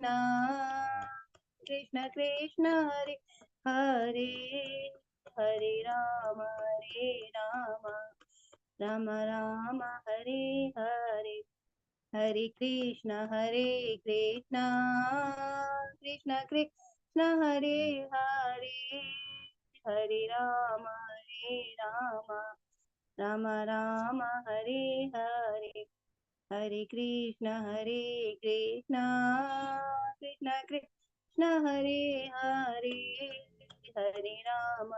कृष्ण कृष्ण हरे हरे, हरे राम राम राम हरे हरे, हरे कृष्ण कृष्ण कृष्ण हरे हरे, हरे राम राम राम हरे हरे, हरे कृष्ण कृष्ण कृष्ण हरे हरे, हरे राम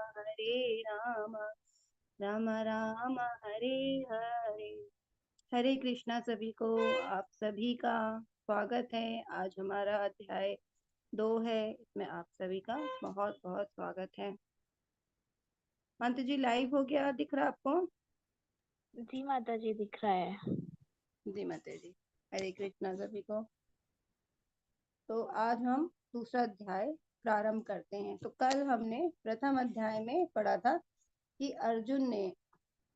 राम राम हरे हरे। हरे कृष्णा सभी को, आप सभी का स्वागत है। आज हमारा अध्याय 2 है, इसमें आप सभी का बहुत बहुत स्वागत है। माता जी लाइव हो गया, दिख रहा आपको? जी माता जी दिख रहा है। जी माता जी, हरे कृष्णा सभी को। तो आज हम दूसरा अध्याय प्रारंभ करते हैं। तो कल हमने प्रथम अध्याय में पढ़ा था कि अर्जुन ने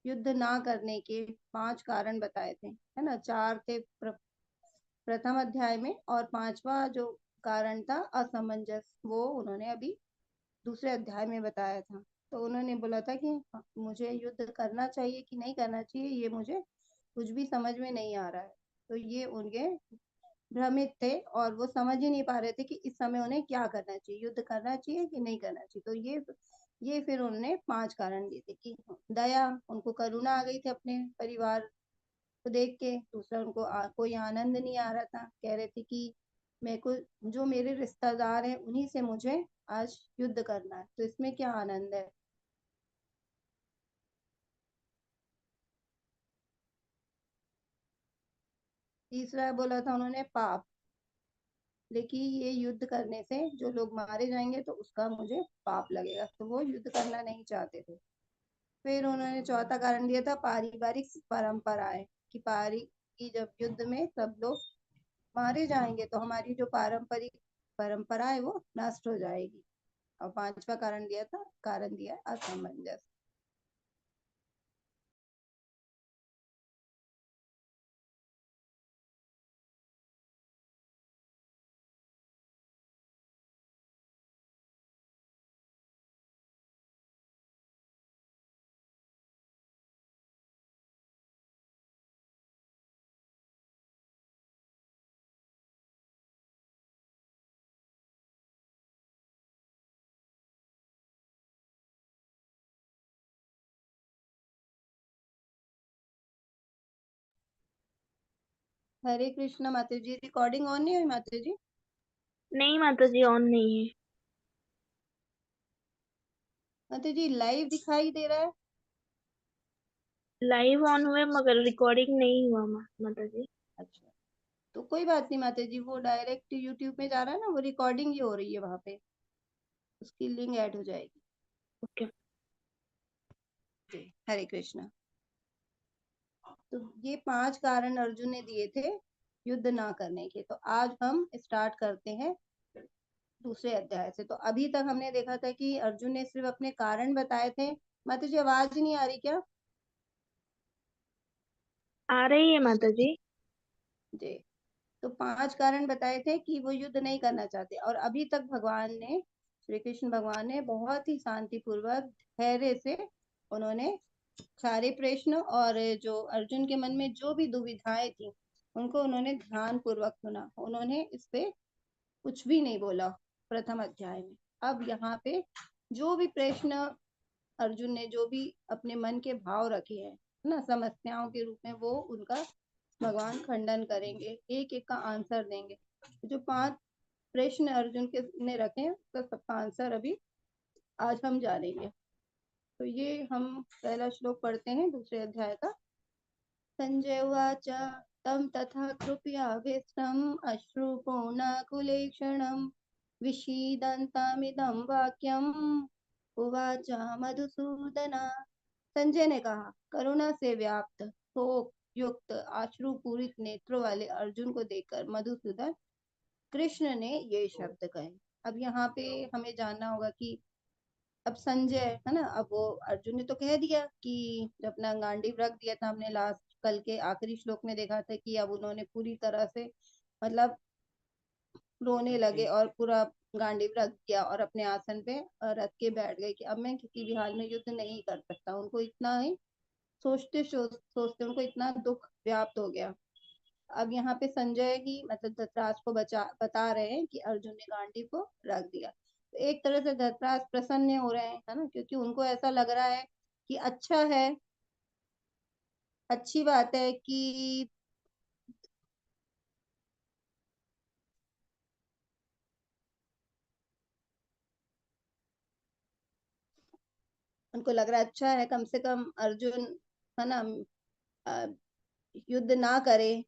युद्ध ना करने के 5 कारण बताए थे, है ना। 4 थे प्रथम अध्याय में, और 5वां जो कारण था असमंजस, वो उन्होंने अभी दूसरे अध्याय में बताया था। तो उन्होंने बोला था कि मुझे युद्ध करना चाहिए कि नहीं करना चाहिए, ये मुझे कुछ भी समझ में नहीं आ रहा है। तो ये उनके भ्रमित थे और वो समझ ही नहीं पा रहे थे कि इस समय उन्हें क्या करना चाहिए, युद्ध करना चाहिए कि नहीं करना चाहिए। तो ये फिर उन्होंने 5 कारण दिए थे कि दया, उनको करुणा आ गई थी अपने परिवार को देख के। दूसरा, उनको कोई आनंद नहीं आ रहा था, कह रहे थे कि मेरे को जो मेरे रिश्तेदार हैं उन्हीं से मुझे आज युद्ध करना है, तो इसमें क्या आनंद है। तीसरा बोला था उन्होंने पाप, लेकिन ये युद्ध करने से जो लोग मारे जाएंगे तो उसका मुझे पाप लगेगा, तो वो युद्ध करना नहीं चाहते थे। फिर उन्होंने चौथा कारण दिया था पारिवारिक परंपराएं, कि पारी की जब युद्ध में सब लोग मारे जाएंगे तो हमारी जो पारंपरिक परंपरा है वो नष्ट हो जाएगी। और 5वां कारण दिया असमंजस। हरे कृष्ण माता जी, रिकॉर्डिंग ऑन नहीं हुई माता जी? नहीं माता जी ऑन नहीं है। माता जी लाइव दिखाई दे रहा है। लाइव ऑन हुए मगर रिकॉर्डिंग नहीं हुआ माता जी। अच्छा, तो कोई बात नहीं माता जी, वो डायरेक्ट यूट्यूब में जा रहा है ना, वो रिकॉर्डिंग ही हो रही है वहां पे, उसकी लिंक ऐड हो जाएगी। ओके। जी, हरे कृष्णा। तो ये 5 कारण अर्जुन ने दिए थे युद्ध ना करने के। तो आज हम स्टार्ट करते हैं दूसरे अध्याय से। तो अभी तक हमने देखा था कि अर्जुन ने सिर्फ अपने कारण बताए थे। माता जी आवाज नहीं आ रही क्या? आ रही है माता जी। जी, तो 5 कारण बताए थे कि वो युद्ध नहीं करना चाहते, और अभी तक श्री कृष्ण भगवान ने बहुत ही शांतिपूर्वक धैर्य से उन्होंने सारे प्रश्न और जो अर्जुन के मन में जो भी दुविधाएं थी उनको उन्होंने ध्यान पूर्वक सुना। उन्होंने इस पे कुछ भी नहीं बोला प्रथम अध्याय में। अब यहाँ पे जो भी प्रश्न अर्जुन ने जो भी अपने मन के भाव रखे हैं ना, समस्याओं के रूप में, वो उनका भगवान खंडन करेंगे, एक एक का आंसर देंगे। जो 5 प्रश्न अर्जुन के ने रखे हैं उसका सबका आंसर अभी आज हम जानेंगे। तो ये हम पहला श्लोक पढ़ते हैं दूसरे अध्याय का। संजय उवाच तं तथा कृपयाभिष्टम् अश्रुपूर्णाकुलेक्षणं विषीदन्तमिदं वाक्यम् उवाच मधुसूदन। संजय ने कहा, करुणा से व्याप्त, शोक युक्त, आश्रुपूरित नेत्रों वाले अर्जुन को देखकर मधुसूदन कृष्ण ने ये शब्द कहे। अब यहाँ पे हमें जानना होगा कि अब संजय है ना, अब वो अर्जुन ने तो कह दिया कि जब अपना गांडीव रख दिया था, हमने लास्ट कल के आखिरी श्लोक में देखा था कि अब उन्होंने पूरी तरह से, मतलब रोने लगे और पूरा गांडीव रख दिया और अपने आसन पे रख के बैठ गए कि अब मैं किसी भी हाल में युद्ध नहीं कर सकता। उनको इतना ही सोचते उनको इतना दुख व्याप्त हो गया। अब यहाँ पे संजय ही मतलब धृतराष्ट्र को बता रहे हैं कि अर्जुन ने गांडीव को रख दिया। तो एक तरह से धृतराष्ट्र प्रसन्न हो रहे हैं, है ना, क्योंकि उनको ऐसा लग रहा है कि अच्छा है, अच्छी बात है कि उनको लग रहा है अच्छा है, कम से कम अर्जुन, है ना, अ, युद्ध ना करे।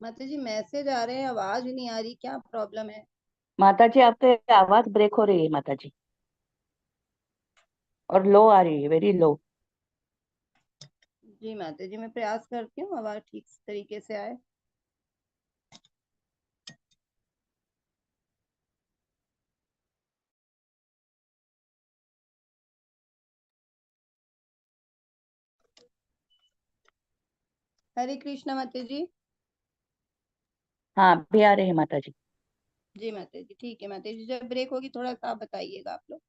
माता जी मैसेज आ रहे हैं, आवाज नहीं आ रही, क्या प्रॉब्लम है? माता जी आपकी आवाज ब्रेक हो रही है माता जी, और लो आ रही है, वेरी लो। जी माता जी मैं प्रयास करती हूँ आवाज ठीक तरीके से आए। हरे कृष्णा माता जी। हाँ भी आ रही है माता जी। जी माता जी ठीक है माता जी, जब ब्रेक होगी थोड़ा सा आप बताइएगा आप लोग।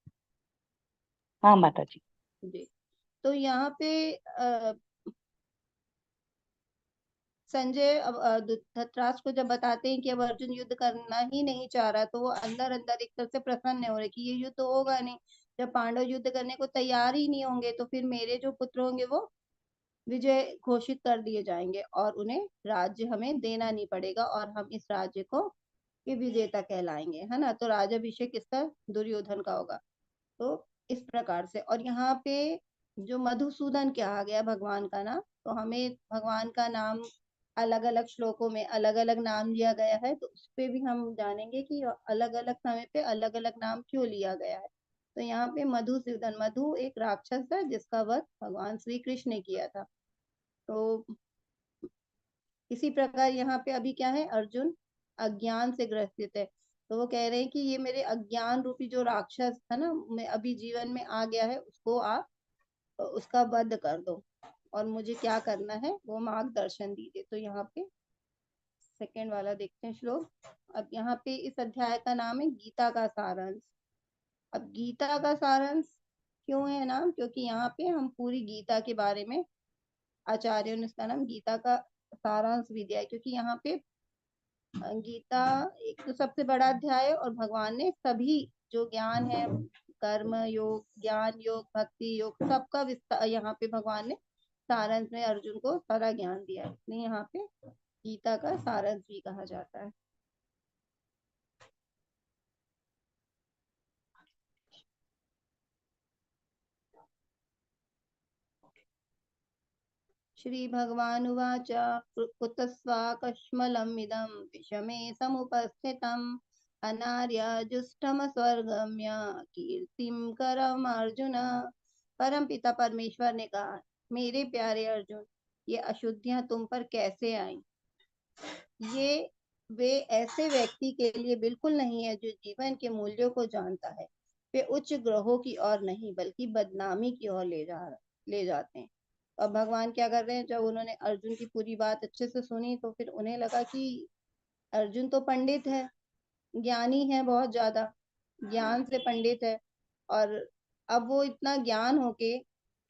हाँ माता जी। जी। तो यहाँ पे संजय अब धृतराष्ट्र को जब बताते हैं कि अब अर्जुन युद्ध करना ही नहीं चाह रहा, तो वो अंदर अंदर एक तरह से प्रसन्न हो रहे कि ये युद्ध होगा नहीं। जब पांडव युद्ध करने को तैयार ही नहीं होंगे तो फिर मेरे जो पुत्र होंगे वो विजय घोषित कर दिए जाएंगे और उन्हें राज्य हमें देना नहीं पड़ेगा और हम इस राज्य को के विजेता कहलाएंगे, है ना। तो राज्याभिषेक किसका? दुर्योधन का होगा। तो इस प्रकार से, और यहाँ पे जो मधुसूदन कहा गया भगवान का नाम, तो हमें भगवान का नाम अलग अलग श्लोकों में अलग अलग नाम लिया गया है, तो उस पे भी हम जानेंगे कि अलग अलग समय पे अलग अलग नाम क्यों लिया गया है। तो यहाँ पे मधुसूदन, मधु एक राक्षस है जिसका वध भगवान श्री कृष्ण ने किया था। तो इसी प्रकार यहाँ पे अभी क्या है, अर्जुन अज्ञान से ग्रसित है। तो वो कह रहे हैं कि ये मेरे अज्ञान रूपी जो राक्षस है ना, मैं अभी जीवन में आ गया है, उसको आप उसका वध कर दो और मुझे क्या करना है वो मार्गदर्शन दीजिए। तो यहाँ पे सेकेंड वाला देखते हैं श्लोक। अब यहाँ पे इस अध्याय का नाम है गीता का सारांश। अब गीता का सारांश क्यों है नाम? क्योंकि यहाँ पे हम पूरी गीता के बारे में, आचार्यों ने इसका नाम गीता का सारांश भी दिया है, क्योंकि यहाँ पे गीता एक तो सबसे बड़ा अध्याय है और भगवान ने सभी जो ज्ञान है, कर्म योग, ज्ञान योग, भक्ति योग, सबका विस्तार यहाँ पे भगवान ने सारांश में अर्जुन को सारा ज्ञान दिया है, इसलिए यहाँ पे गीता का सारांश भी कहा जाता है। श्री भगवान उवाच कुतस्वाकश्मलम् इदं विषमे समुपस्थितम् अनार्यजुष्टम स्वर्गम्य कीर्तिम करम अर्जुन। परम पिता परमेश्वर ने कहा, मेरे प्यारे अर्जुन, ये अशुद्धियां तुम पर कैसे आई? ये वे ऐसे व्यक्ति के लिए बिल्कुल नहीं है जो जीवन के मूल्यों को जानता है। वे उच्च ग्रहों की ओर नहीं बल्कि बदनामी की ओर ले जाते हैं। अब भगवान क्या कर रहे हैं, जब उन्होंने अर्जुन की पूरी बात अच्छे से सुनी तो फिर उन्हें लगा कि अर्जुन तो पंडित है, ज्ञानी है, बहुत ज्यादा ज्ञान से पंडित है, और अब वो इतना ज्ञान होके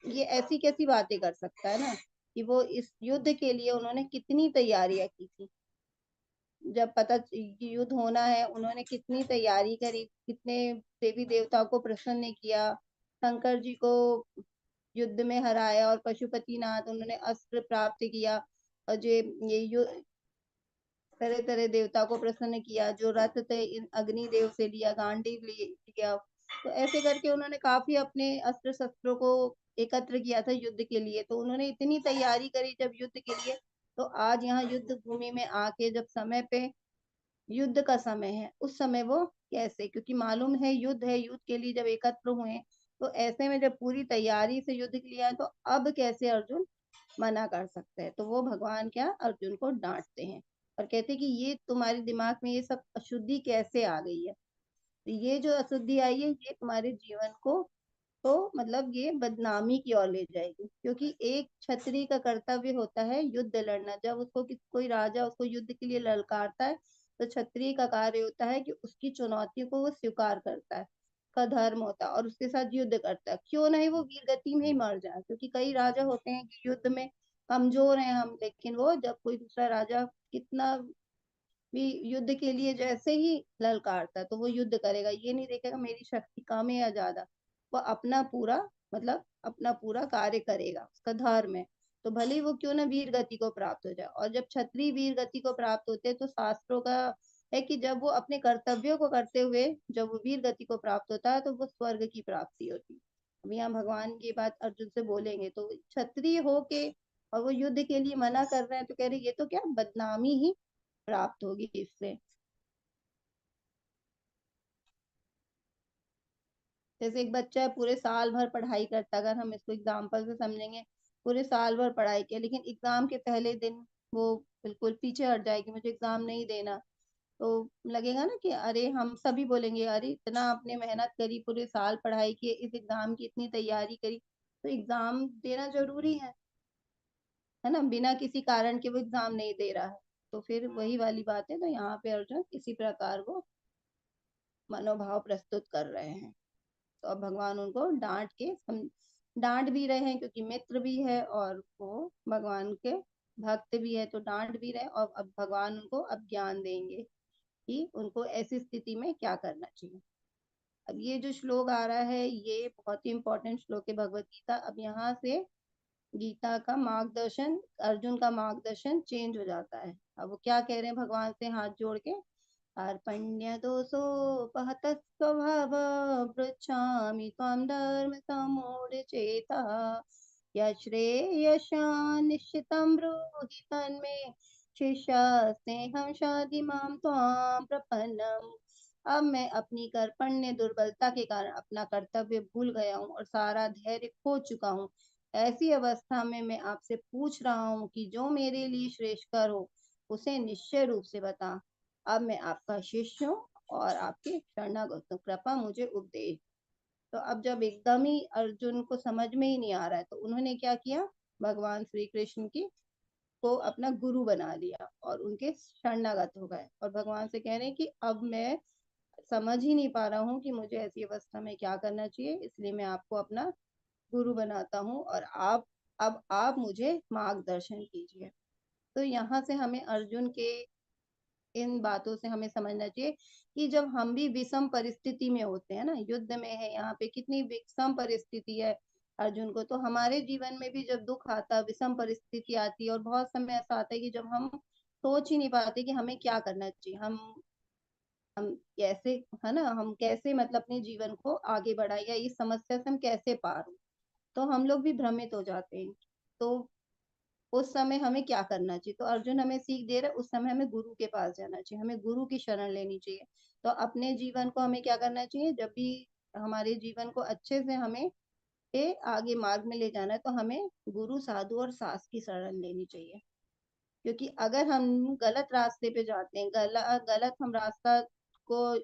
ये ऐसी कैसी बातें कर सकता है ना, कि वो इस युद्ध के लिए उन्होंने कितनी तैयारियां की थी। जब पता कि युद्ध होना है, उन्होंने कितनी तैयारी करी, कितने देवी देवताओं को प्रसन्न किया, शंकर जी को युद्ध में हराया और पशुपतिनाथ उन्होंने अस्त्र प्राप्त किया, और जो ये तरह तरह देवता को प्रसन्न किया, जो रथ थे अग्निदेव से लिया, गांडीव लिया। तो ऐसे करके उन्होंने काफी अपने अस्त्र शस्त्रों को एकत्र किया था युद्ध के लिए। तो उन्होंने इतनी तैयारी करी जब युद्ध के लिए, तो आज यहाँ युद्ध भूमि में आके जब समय पे युद्ध का समय है, उस समय वो कैसे, क्योंकि मालूम है युद्ध है, युद्ध के लिए जब एकत्र हुए, तो ऐसे में जब पूरी तैयारी से युद्ध के लिए आए, तो अब कैसे अर्जुन मना कर सकते हैं? तो वो भगवान क्या अर्जुन को डांटते हैं और कहते हैं कि ये तुम्हारे दिमाग में ये सब अशुद्धि कैसे आ गई है? तो ये जो अशुद्धि आई है, ये तुम्हारे जीवन को तो मतलब ये बदनामी की ओर ले जाएगी, क्योंकि एक क्षत्रिय का कर्तव्य होता है युद्ध लड़ना। जब उसको कोई राजा उसको युद्ध के लिए ललकारता है, तो क्षत्रिय का कार्य होता है कि उसकी चुनौतियों को वो स्वीकार करता है, का धर्म होता है, और उसके साथ युद्ध करता है। क्यों नहीं वो वीर गति में ही मर जाए, क्योंकि कई राजा होते हैं कि युद्ध में कमजोर हैं हम, लेकिन वो जब कोई दूसरा राजा कितना भी युद्ध के लिए जैसे ही ललकारता है तो वो युद्ध करेगा, ये नहीं देखेगा मेरी शक्ति कम है या ज्यादा। वो अपना पूरा मतलब अपना पूरा कार्य करेगा, उसका धर्म है। तो भले ही वो क्यों ना वीर गति को प्राप्त हो जाए। और जब क्षत्रिय वीर गति को प्राप्त होते हैं तो शास्त्रों का है कि जब वो अपने कर्तव्यों को करते हुए जब वो वीर गति को प्राप्त होता है तो वो स्वर्ग की प्राप्ति होती है। अब यहाँ भगवान की बात अर्जुन से बोलेंगे तो क्षत्रिय हो के और वो युद्ध के लिए मना कर रहे हैं, तो कह रहे ये तो क्या बदनामी ही प्राप्त होगी इससे। जैसे एक बच्चा है पूरे साल भर पढ़ाई करता, अगर हम इसको एग्जाम्पल से समझेंगे, पूरे साल भर पढ़ाई किया लेकिन एग्जाम के पहले दिन वो बिल्कुल पीछे हट जाएगी, मुझे एग्जाम नहीं देना। तो लगेगा ना कि अरे, हम सभी बोलेंगे अरे इतना आपने मेहनत करी, पूरे साल पढ़ाई की, इस एग्जाम की इतनी तैयारी करी, तो एग्जाम देना जरूरी है ना, बिना किसी कारण के वो एग्जाम नहीं दे रहा है। तो फिर वही वाली बात है, तो यहाँ पे अर्जुन इसी प्रकार वो मनोभाव प्रस्तुत कर रहे हैं। तो अब भगवान उनको डांट भी रहे हैं, क्योंकि मित्र भी है और वो भगवान के भक्त भी है, तो डांट भी रहे। और अब भगवान उनको अब ज्ञान देंगे कि उनको ऐसी स्थिति में क्या करना चाहिए। अब ये जो श्लोक आ रहा है ये बहुत ही इंपॉर्टेंट श्लोक है भगवत गीता। अब यहाँ से गीता का मार्गदर्शन, अर्जुन का मार्गदर्शन चेंज हो जाता है। अब वो क्या कह रहे हैं भगवान से हाथ जोड़ के, कार्पण्य दोषोपहत स्वभाव पृच्छामि त्वां धर्म समूढचेतः यश्रेयशान्निश्चितं ब्रूहि तन्मे शिष्यास्तेऽहं शाधि मां त्वां प्रपन्नम्। अब मैं अपनी कर्पण्य दुर्बलता के कारण अपना कर्तव्य भूल गया हूँ और सारा धैर्य खो चुका हूँ। ऐसी अवस्था में मैं आपसे पूछ रहा हूँ कि जो मेरे लिए श्रेष्ठकर हो उसे निश्चय रूप से बता। अब मैं आपका शिष्य हूँ और आपके शरणागत हूँ, कृपा मुझे उपदेश। तो अब जब एकदम ही अर्जुन को समझ में ही नहीं आ रहा है तो उन्होंने क्या किया, भगवान श्री कृष्ण की को अपना गुरु बना लिया और उनके शरणागत हो गए, और भगवान से कह रहे हैं कि अब मैं समझ ही नहीं पा रहा हूँ कि मुझे ऐसी अवस्था में क्या करना चाहिए, इसलिए मैं आपको अपना गुरु बनाता हूँ और अब आप मुझे मार्गदर्शन कीजिए। तो यहाँ से हमें अर्जुन के इन बातों से हमें समझना चाहिए कि जब हम भी विषम परिस्थिति में होते हैं ना, युद्ध में है, यहाँ पे कितनी विषम परिस्थिति है अर्जुन को, तो हमारे जीवन में भी जब दुख आता है, विषम परिस्थिति आती है, और बहुत समय ऐसा आता है कि जब हम सोच ही नहीं पाते कि हमें क्या करना चाहिए, हम कैसे, है ना, हम कैसे मतलब अपने जीवन को आगे बढ़ाए या इस समस्या से हम कैसे पार हो, तो हम लोग भी भ्रमित हो जाते हैं। तो उस समय हमें क्या करना चाहिए, तो अर्जुन हमें सीख दे रहा है, उस समय हमें गुरु के पास जाना चाहिए, हमें गुरु की शरण लेनी चाहिए। तो अपने जीवन को हमें क्या करना चाहिए, जब भी हमारे जीवन को अच्छे से हमें आगे मार्ग में ले जाना है तो हमें गुरु साधु और सास की शरण लेनी चाहिए। क्योंकि अगर हम गलत रास्ते पे जाते हैं, गलत हम रास्ता को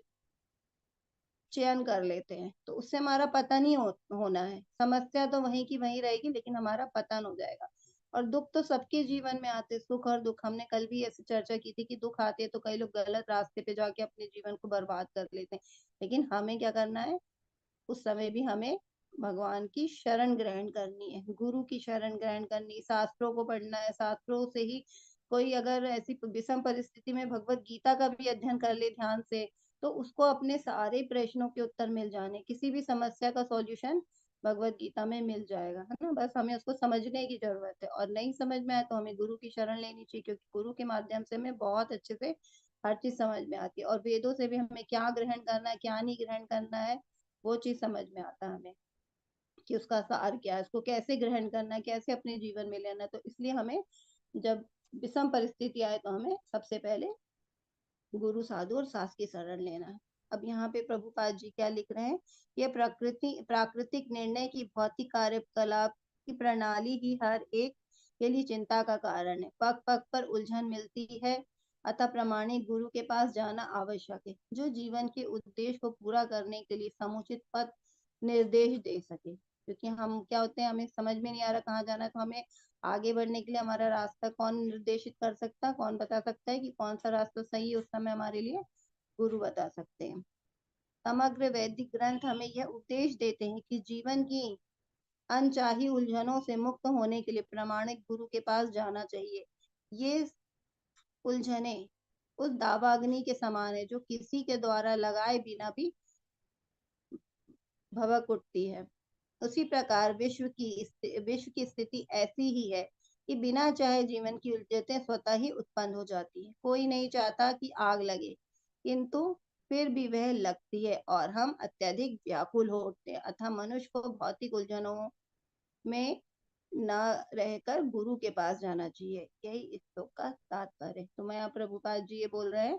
चयन कर लेते हैं तो उससे हमारा पतन ही होना है, समस्या तो वहीं की वहीं रहेगी लेकिन हमारा पतन हो जाएगा। और दुख तो सबके जीवन में आते, सुख और दुख, हमने कल भी ऐसी चर्चा की थी कि दुख आते हैं तो कई लोग गलत रास्ते पे जाके अपने जीवन को बर्बाद कर लेते हैं। लेकिन हमें क्या करना है, उस समय भी हमें भगवान की शरण ग्रहण करनी है, गुरु की शरण ग्रहण करनी, शास्त्रों को पढ़ना है, शास्त्रों से ही कोई अगर ऐसी विषम परिस्थिति में भगवत गीता का भी अध्ययन कर ले ध्यान से, तो उसको अपने सारे प्रश्नों के उत्तर मिल जाने, किसी भी समस्या का सॉल्यूशन भगवत गीता में मिल जाएगा, है ना। बस हमें उसको समझने की जरूरत है, और नहीं समझ में आए तो हमें गुरु की शरण लेनी चाहिए, क्योंकि गुरु के माध्यम से हमें बहुत अच्छे से हर चीज समझ में आती है, और वेदों से भी हमें क्या ग्रहण करना है क्या नहीं ग्रहण करना है वो चीज समझ में आता है हमें, कि उसका सार क्या है, उसको कैसे ग्रहण करना है, कैसे अपने जीवन में लेना है। तो इसलिए हमें जब विषम परिस्थिति आए तो हमें सबसे पहले गुरु साधु और सास की शरण लेना है। अब यहाँ पे प्रभुपाद जी क्या लिख रहे हैं, ये प्राकृतिक निर्णय की भौतिक कार्यकलाप की प्रणाली ही हर एक के लिए चिंता का कारण है, पग पग पर उलझन मिलती है, अतः प्रामाणिक गुरु के पास जाना आवश्यक है, जो जीवन के उद्देश्य को पूरा करने के लिए समुचित पथ निर्देश दे सके। क्योंकि हम क्या होते हैं, हमें समझ में नहीं आ रहा कहाँ जाना है, तो हमें आगे बढ़ने के लिए हमारा रास्ता कौन निर्देशित कर सकता है, कौन बता सकता है कि कौन सा रास्ता सही है, उस समय हमारे लिए गुरु बता सकते हैं। समग्र वैदिक ग्रंथ हमें यह उपदेश देते हैं कि जीवन की अनचाही उलझनों से मुक्त होने के लिए प्रामाणिक गुरु के पास जाना चाहिए। ये उलझने उस दावाग्नि के समान है जो किसी के द्वारा लगाए बिना भी भभक उठती है। उसी प्रकार विश्व की स्थिति ऐसी ही है कि बिना चाहे जीवन की उलझनें स्वतः ही उत्पन्न हो जाती है। कोई नहीं चाहता कि आग लगे, किंतु फिर भी वह लगती है और हम अत्यधिक व्याकुल हो उठते हैं। अतः मनुष्य को भौतिक उलझनों में न रहकर गुरु के पास जाना चाहिए। यही इस श्लोक का तात्पर्य है। तो मैं यहाँ प्रभुपाद जी ये बोल रहे हैं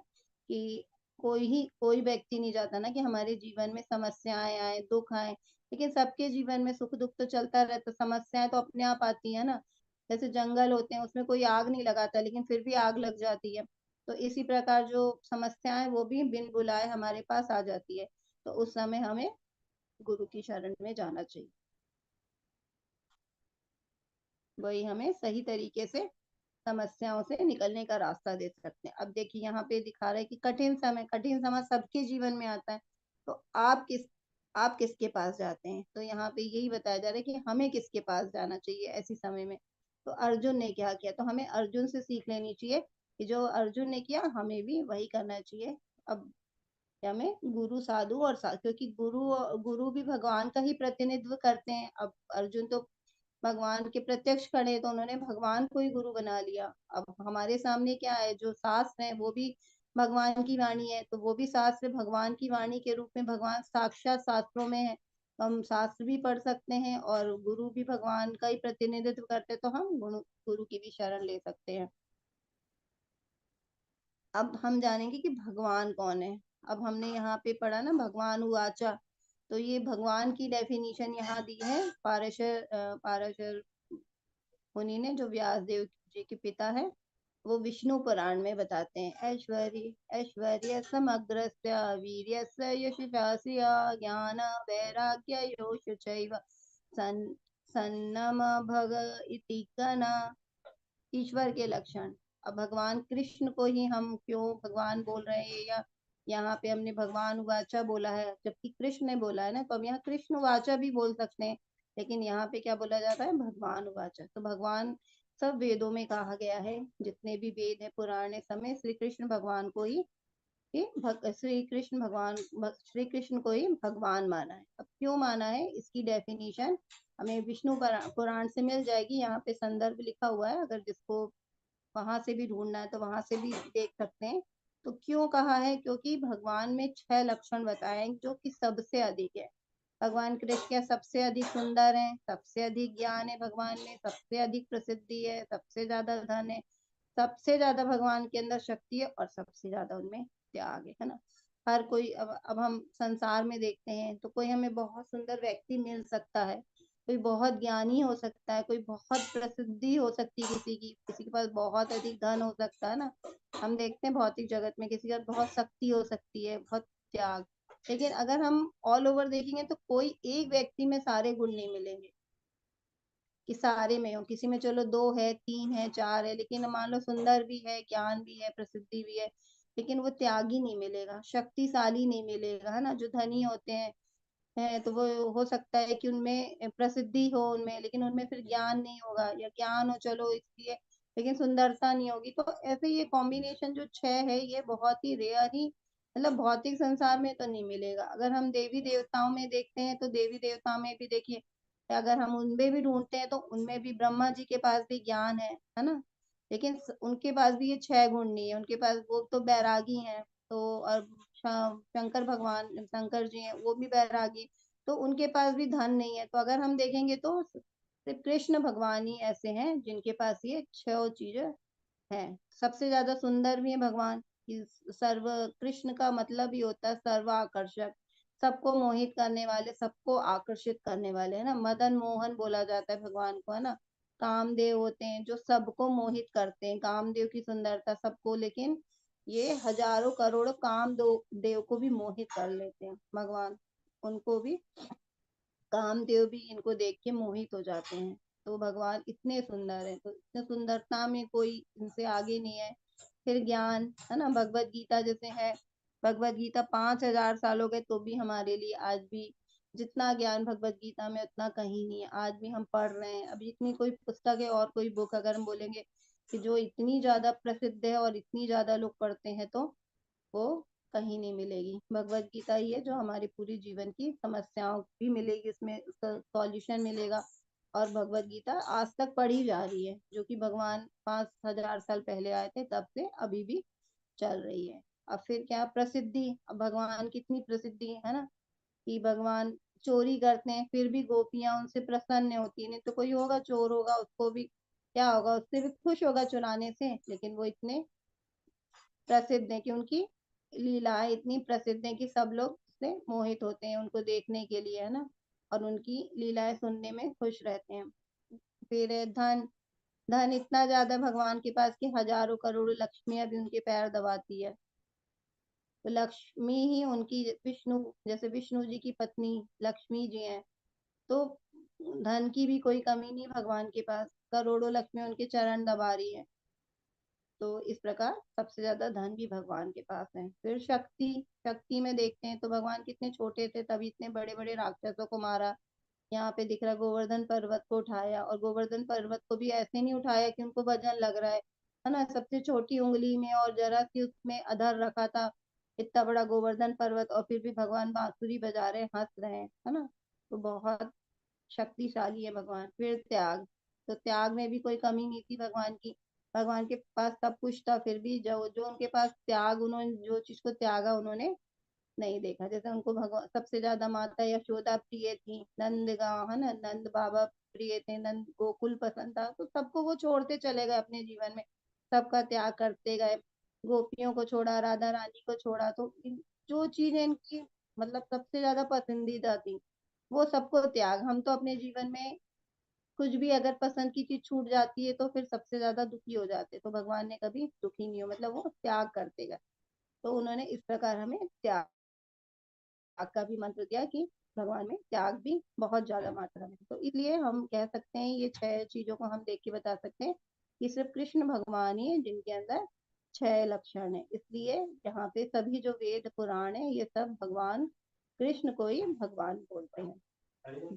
कि कोई व्यक्ति नहीं चाहता ना कि हमारे जीवन में समस्याएं आए, दुख आए, लेकिन सबके जीवन में सुख दुख तो चलता रहता, समस्याएं तो अपने आप आती है ना। जैसे जंगल होते हैं, उसमें कोई आग नहीं लगाता, लेकिन फिर भी आग लग जाती है। तो इसी प्रकार जो समस्याएं वो भी बिन बुलाए हमारे पास आ जाती है। तो उस समय हमें गुरु की शरण में जाना चाहिए, वही हमें सही तरीके से समस्याओं से निकलने का रास्ता दे सकते हैं। अब देखिए यहाँ पे दिखा रहा है कि कठिन समय सबके जीवन में आता है। तो आप किसके पास जाते हैं? तो यहाँ पे यही बताया जा रहा है कि हमें किसके पास जाना चाहिए ऐसी समय में। तो अर्जुन ने क्या किया, तो हमें अर्जुन से सीख लेनी चाहिए कि जो अर्जुन ने किया हमें भी वही करना चाहिए। अब हमें गुरु साधु क्योंकि गुरु भी भगवान का ही प्रतिनिधित्व करते हैं। अब अर्जुन तो भगवान के प्रत्यक्ष खड़े, तो उन्होंने भगवान को ही गुरु बना लिया। अब हमारे सामने क्या है, जो शास्त्र है वो भी भगवान की वाणी है, तो वो भी शास्त्र भगवान की वाणी के रूप में, भगवान साक्षात शास्त्रों में है। तो हम शास्त्र भी पढ़ सकते हैं और गुरु भी भगवान का ही प्रतिनिधित्व करते हैं, तो हम गुरु की भी शरण ले सकते हैं। अब हम जानेंगे कि भगवान कौन है। अब हमने यहाँ पे पढ़ा ना भगवान उवाचा, तो ये भगवान की डेफिनेशन यहाँ दी है पाराशर मुनि ने, जो व्यास देव जी के पिता है। वो विष्णु पुराण में बताते हैं, ऐश्वर्य समग्रस्य वीर्यस्य यशस्या ज्ञान वैराग्य योष चैव सन्नम भग इति कना। ईश्वर के लक्षण। अब भगवान कृष्ण को ही हम क्यों भगवान बोल रहे हैं, या यहाँ पे हमने भगवान वाचा बोला है जबकि कृष्ण ने बोला है ना, तो हम यहाँ कृष्ण वाचा भी बोल सकते हैं, लेकिन यहाँ पे क्या बोला जाता है, भगवान वाचा। तो भगवान सब वेदों में कहा गया है, जितने भी वेद है पुराने समय, श्री कृष्ण भगवान को ही श्री कृष्ण को ही भगवान माना है। अब क्यों माना है, इसकी डेफिनेशन हमें विष्णु पुराण से मिल जाएगी। यहाँ पे संदर्भ लिखा हुआ है, अगर जिसको वहां से भी ढूंढना है तो वहां से भी देख सकते हैं। तो क्यों कहा है, क्योंकि भगवान में 6 लक्षण बताए जो कि सबसे अधिक है। भगवान कृष्ण क्या सबसे अधिक सुंदर है, सबसे अधिक ज्ञान है भगवान में, सबसे अधिक प्रसिद्धि है, सबसे ज्यादा धन है, सबसे ज्यादा भगवान के अंदर शक्ति है, और सबसे ज्यादा उनमें त्याग है ना। हर कोई अब हम संसार में देखते हैं तो कोई हमें बहुत सुंदर व्यक्ति मिल सकता है, कोई बहुत ज्ञानी हो सकता है, कोई बहुत प्रसिद्धि हो सकती है, किसी के पास बहुत अधिक धन हो सकता है ना। हम देखते हैं भौतिक जगत में किसी के पास बहुत शक्ति हो सकती है, बहुत त्याग। लेकिन अगर हम ऑल ओवर देखेंगे तो कोई एक व्यक्ति में सारे गुण नहीं मिलेंगे कि सारे में हो। किसी में चलो 2 है, 3 है, 4 है, लेकिन मान लो सुंदर भी है, ज्ञान भी है, प्रसिद्धि भी है, लेकिन वो त्यागी नहीं मिलेगा, शक्तिशाली नहीं मिलेगा, है ना। जो धनी होते हैं तो वो हो सकता है कि उनमें प्रसिद्धि हो उनमें, लेकिन उनमें फिर ज्ञान नहीं होगा, या ज्ञान हो चलो इसलिए, लेकिन सुंदरता नहीं होगी। तो ऐसे ये कॉम्बिनेशन जो 6 है ये बहुत ही रेयर ही, मतलब भौतिक संसार में तो नहीं मिलेगा। अगर हम देवी देवताओं में देखते हैं तो देवी देवताओं में भी देखिए, अगर हम उनमें भी ढूंढते हैं तो उनमें भी ब्रह्मा जी के पास भी ज्ञान है ना, लेकिन उनके पास भी ये 6 गुण नहीं है उनके पास, वो तो बैरागी हैं। तो और शंकर जी हैं, वो भी बैरागी, तो उनके पास भी धन नहीं है। तो अगर हम देखेंगे तो सिर्फ कृष्ण भगवान ही ऐसे हैं जिनके पास ये 6 चीजें हैं। सबसे ज्यादा सुंदर भी है भगवान कि सर्व, कृष्ण का मतलब ही होता है सर्व आकर्षक, सबको मोहित करने वाले, सबको आकर्षित करने वाले, है ना। मदन मोहन बोला जाता है भगवान को, है ना। कामदेव होते हैं जो सबको मोहित करते हैं, कामदेव की सुंदरता सबको, लेकिन ये हजारों करोड़ों काम दो देव को भी मोहित कर लेते हैं भगवान, उनको भी कामदेव भी इनको देख के मोहित हो जाते हैं। तो भगवान इतने सुंदर है, तो इतने सुंदरता में कोई इनसे आगे नहीं है। फिर ज्ञान है ना, भगवत गीता जैसे है, भगवत गीता 5,000 साल हो गए तो भी हमारे लिए आज भी जितना ज्ञान भगवत गीता में उतना कहीं नहीं है। आज भी हम पढ़ रहे हैं। अभी इतनी कोई पुस्तक है और कोई बुक अगर हम बोलेंगे कि जो इतनी ज्यादा प्रसिद्ध है और इतनी ज्यादा लोग पढ़ते हैं, तो वो कहीं नहीं मिलेगी। भगवत गीता ही है जो हमारी पूरी जीवन की समस्याओं भी मिलेगी, इसमें उसका सॉल्यूशन मिलेगा। और भगवत गीता आज तक पढ़ी जा रही है, जो कि भगवान 5,000 साल पहले आए थे तब से अभी भी चल रही है। अब फिर क्या प्रसिद्धि, अब भगवान की इतनी प्रसिद्धि है ना कि भगवान चोरी करते हैं फिर भी गोपियां उनसे प्रसन्न होती है। नहीं तो कोई होगा चोर होगा, उसको भी क्या होगा, उससे भी खुश होगा चुराने से, लेकिन वो इतने प्रसिद्ध है कि उनकी लीलाएं इतनी प्रसिद्ध है कि सब लोग उससे मोहित होते हैं उनको देखने के लिए, है ना, और उनकी लीलाएं सुनने में खुश रहते हैं। फिर धन, धन इतना ज्यादा भगवान के पास कि हजारों करोड़ों लक्ष्मियां भी उनके पैर दबाती है। तो लक्ष्मी ही उनकी, विष्णु जैसे विष्णु जी की पत्नी लक्ष्मी जी हैं, तो धन की भी कोई कमी नहीं भगवान के पास, करोड़ों लक्ष्मी उनके चरण दबा रही है। तो इस प्रकार सबसे ज्यादा धन भी भगवान के पास है। फिर शक्ति, शक्ति में देखते हैं तो भगवान कितने छोटे थे तभी इतने बड़े बड़े राक्षसों को मारा। यहाँ पे दिख रहा है गोवर्धन पर्वत को उठाया, और गोवर्धन पर्वत को भी ऐसे नहीं उठाया कि उनको वजन लग रहा है ना, सबसे छोटी उंगली में और जरा सी उसमें अधर रखा था, इतना बड़ा गोवर्धन पर्वत, और फिर भी भगवान बांसुरी बजा रहे हंस रहे हैं, है ना। तो बहुत शक्तिशाली है भगवान। फिर त्याग, तो त्याग में भी कोई कमी नहीं थी भगवान की। भगवान के पास सब कुछ था, फिर भी जो जो उनके पास त्याग, उन्होंने जो चीज को त्यागा उन्होंने नहीं देखा। जैसे उनको भगवान सबसे ज्यादा माता यशोदा प्रिय थी, नंद गांव है ना, नंद बाबा प्रिय थे, नंद गोकुल पसंद था, तो सबको वो छोड़ते चले गए अपने जीवन में, सबका त्याग करते गए। गोपियों को छोड़ा, राधा रानी को छोड़ा, तो जो चीजें इनकी मतलब सबसे ज्यादा पसंदीदा थी वो सबको त्याग। हम तो अपने जीवन में कुछ भी अगर पसंद की चीज छूट जाती है तो फिर सबसे ज्यादा दुखी हो जाते, तो भगवान ने कभी दुखी नहीं हो, मतलब वो त्याग करते गए। तो उन्होंने इस प्रकार हमें त्याग का भी मंत्र दिया कि भगवान में त्याग भी बहुत ज्यादा मात्रा में। तो इसलिए हम कह सकते हैं ये 6 चीजों को हम देख के बता सकते हैं कि सिर्फ कृष्ण भगवान ही है जिनके अंदर 6 लक्षण है। इसलिए यहाँ पे सभी जो वेद पुराण है ये सब भगवान कृष्ण को ही भगवान बोलते हैं,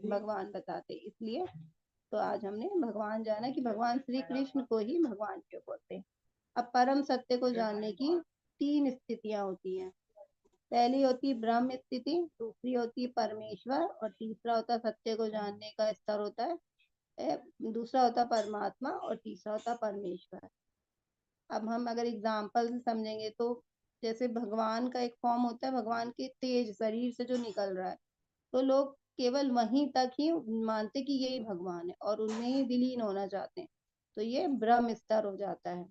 भगवान बताते हैं। इसलिए तो आज हमने भगवान जाना कि भगवान श्री कृष्ण को ही भगवान क्यों बोलते हैं। अब परम सत्य को जानने की 3 स्थितियां होती हैं। पहली होती है ब्रह्म स्थिति, दूसरी होती है परमेश्वर, और तीसरा होता है सत्य को जानने का स्तर होता है दूसरा होता है परमात्मा, और तीसरा होता है परमेश्वर। अब हम अगर एग्जाम्पल से समझेंगे तो जैसे भगवान का एक फॉर्म होता है, भगवान के तेज शरीर से जो निकल रहा है, तो लोग केवल वहीं तक ही मानते कि यही भगवान है और उनमें ही विलीन होना चाहते हैं, तो ये ब्रह्म स्तर हो जाता है।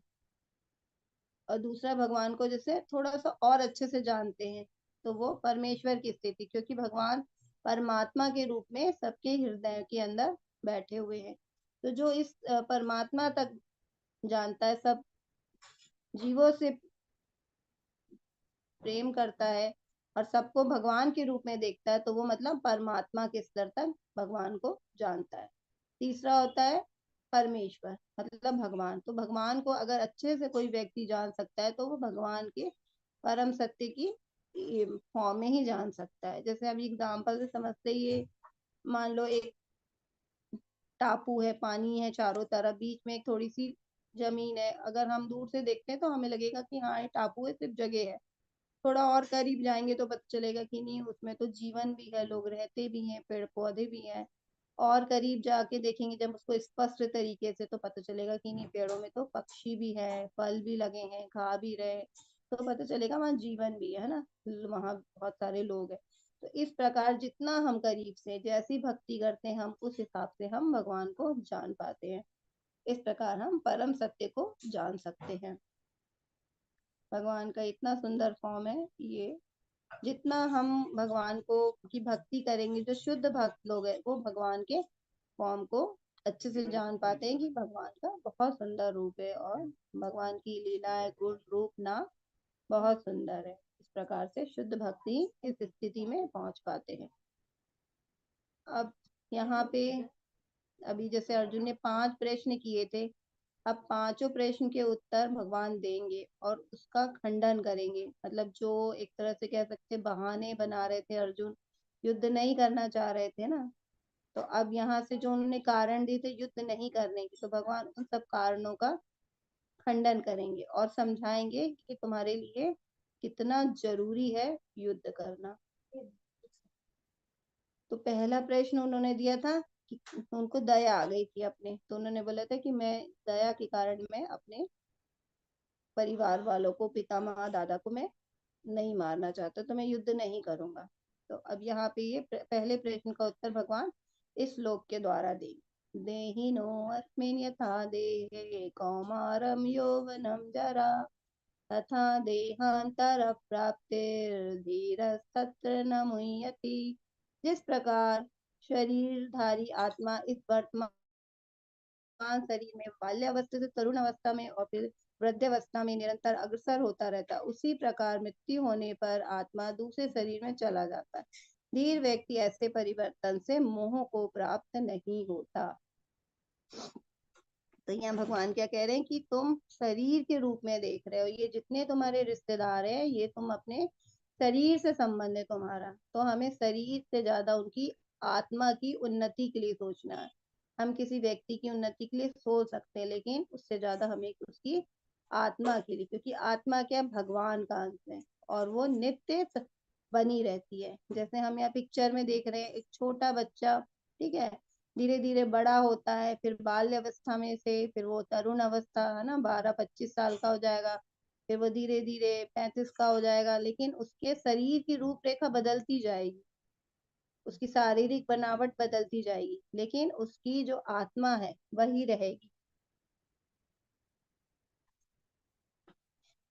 और दूसरा भगवान को जैसे थोड़ा सा और अच्छे से जानते हैं, तो वो परमेश्वर की स्थिति, क्योंकि भगवान परमात्मा के रूप में सबके हृदय के अंदर बैठे हुए हैं। तो जो इस परमात्मा तक जानता है, सब जीवों से प्रेम करता है और सबको भगवान के रूप में देखता है, तो वो मतलब परमात्मा के स्तर तक भगवान को जानता है। तीसरा होता है परमेश्वर, मतलब भगवान। तो भगवान को अगर अच्छे से कोई व्यक्ति जान सकता है तो वो भगवान के परम सत्य की फॉर्म में ही जान सकता है। जैसे अभी एग्जाम्पल से समझते ही ये, मान लो एक टापू है, पानी है चारों तरफ, बीच में एक थोड़ी सी जमीन है, अगर हम दूर से देखते हैं तो हमें लगेगा कि हाँ ये टापू है, सिर्फ जगह है। थोड़ा और करीब जाएंगे तो पता चलेगा कि नहीं, उसमें तो जीवन भी है, लोग रहते भी हैं, पेड़ पौधे भी हैं। और करीब जाके देखेंगे जब उसको स्पष्ट तरीके से, तो पता चलेगा कि नहीं, पेड़ों में तो पक्षी भी है, फल भी लगे हैं, खा भी रहे, तो पता चलेगा वहाँ जीवन भी है ना, वहाँ बहुत सारे लोग हैं। तो इस प्रकार जितना हम करीब से जैसी भक्ति करते हैं, हम उस हिसाब से हम भगवान को जान पाते हैं। इस प्रकार हम परम सत्य को जान सकते हैं। भगवान का इतना सुंदर फॉर्म है ये। जितना हम भगवान को की भक्ति करेंगे, जो शुद्ध भक्त लोग हैं वो भगवान के फॉर्म को अच्छे से जान पाते हैं कि भगवान का बहुत सुंदर रूप है, और भगवान की लीलाएं, गुण, रूप, नाम बहुत सुंदर है। इस प्रकार से शुद्ध भक्ति इस स्थिति में पहुंच पाते हैं। अब यहाँ पे अभी जैसे अर्जुन ने 5 प्रश्न किए थे, अब पांचों प्रश्न के उत्तर भगवान देंगे और उसका खंडन करेंगे। मतलब जो एक तरह से कह सकते बहाने बना रहे थे अर्जुन, युद्ध नहीं करना चाह रहे थे ना, तो अब यहाँ से जो उन्होंने कारण दिए थे युद्ध नहीं करने की, तो भगवान उन सब कारणों का खंडन करेंगे और समझाएंगे कि तुम्हारे लिए कितना जरूरी है युद्ध करना। तो पहला प्रश्न उन्होंने दिया था कि उनको दया आ गई थी अपने, तो उन्होंने बोला था कि मैं दया के कारण मैं अपने परिवार वालों को, पितामह दादा को मैं नहीं मारना चाहता, तो मैं युद्ध नहीं करूंगा। तो अब यहाँ पे ये पहले प्रश्न का उत्तर भगवान इस श्लोक के द्वारा देंगे। देहिनो अस्मिन् यथा देहे कौमारम यौवनम जरा तथा देहांतर प्राप्तिर्धीरस्तत्र न मुह्यति। जिस प्रकार शरीरधारी आत्मा इस वर्तमान शरीर में बाल्यावस्था से तरुण अवस्था में और फिर वृद्धावस्था में निरंतर अग्रसर होता रहता है, उसी प्रकार मृत्यु होने पर आत्मा दूसरे शरीर में चला जाता है। धीर व्यक्ति ऐसे परिवर्तन से मोह को प्राप्त नहीं होता। तो यहाँ भगवान क्या कह रहे हैं कि तुम शरीर के रूप में देख रहे हो, ये जितने तुम्हारे रिश्तेदार हैं ये तुम अपने शरीर से संबंध है तुम्हारा, तो हमें शरीर से ज्यादा उनकी आत्मा की उन्नति के लिए सोचना है। हम किसी व्यक्ति की उन्नति के लिए सोच सकते हैं, लेकिन उससे ज्यादा हमें उसकी आत्मा के लिए, क्योंकि आत्मा क्या भगवान का अंश है और वो नित्य बनी रहती है। जैसे हम यहाँ पिक्चर में देख रहे हैं एक छोटा बच्चा, ठीक है, धीरे धीरे बड़ा होता है, फिर बाल्य अवस्था में से फिर वो तरुण अवस्था है ना, 12-25 साल का हो जाएगा, फिर वो धीरे धीरे 35 का हो जाएगा, लेकिन उसके शरीर की रूपरेखा बदलती जाएगी, उसकी शारीरिक बनावट बदलती जाएगी, लेकिन उसकी जो आत्मा है वही रहेगी।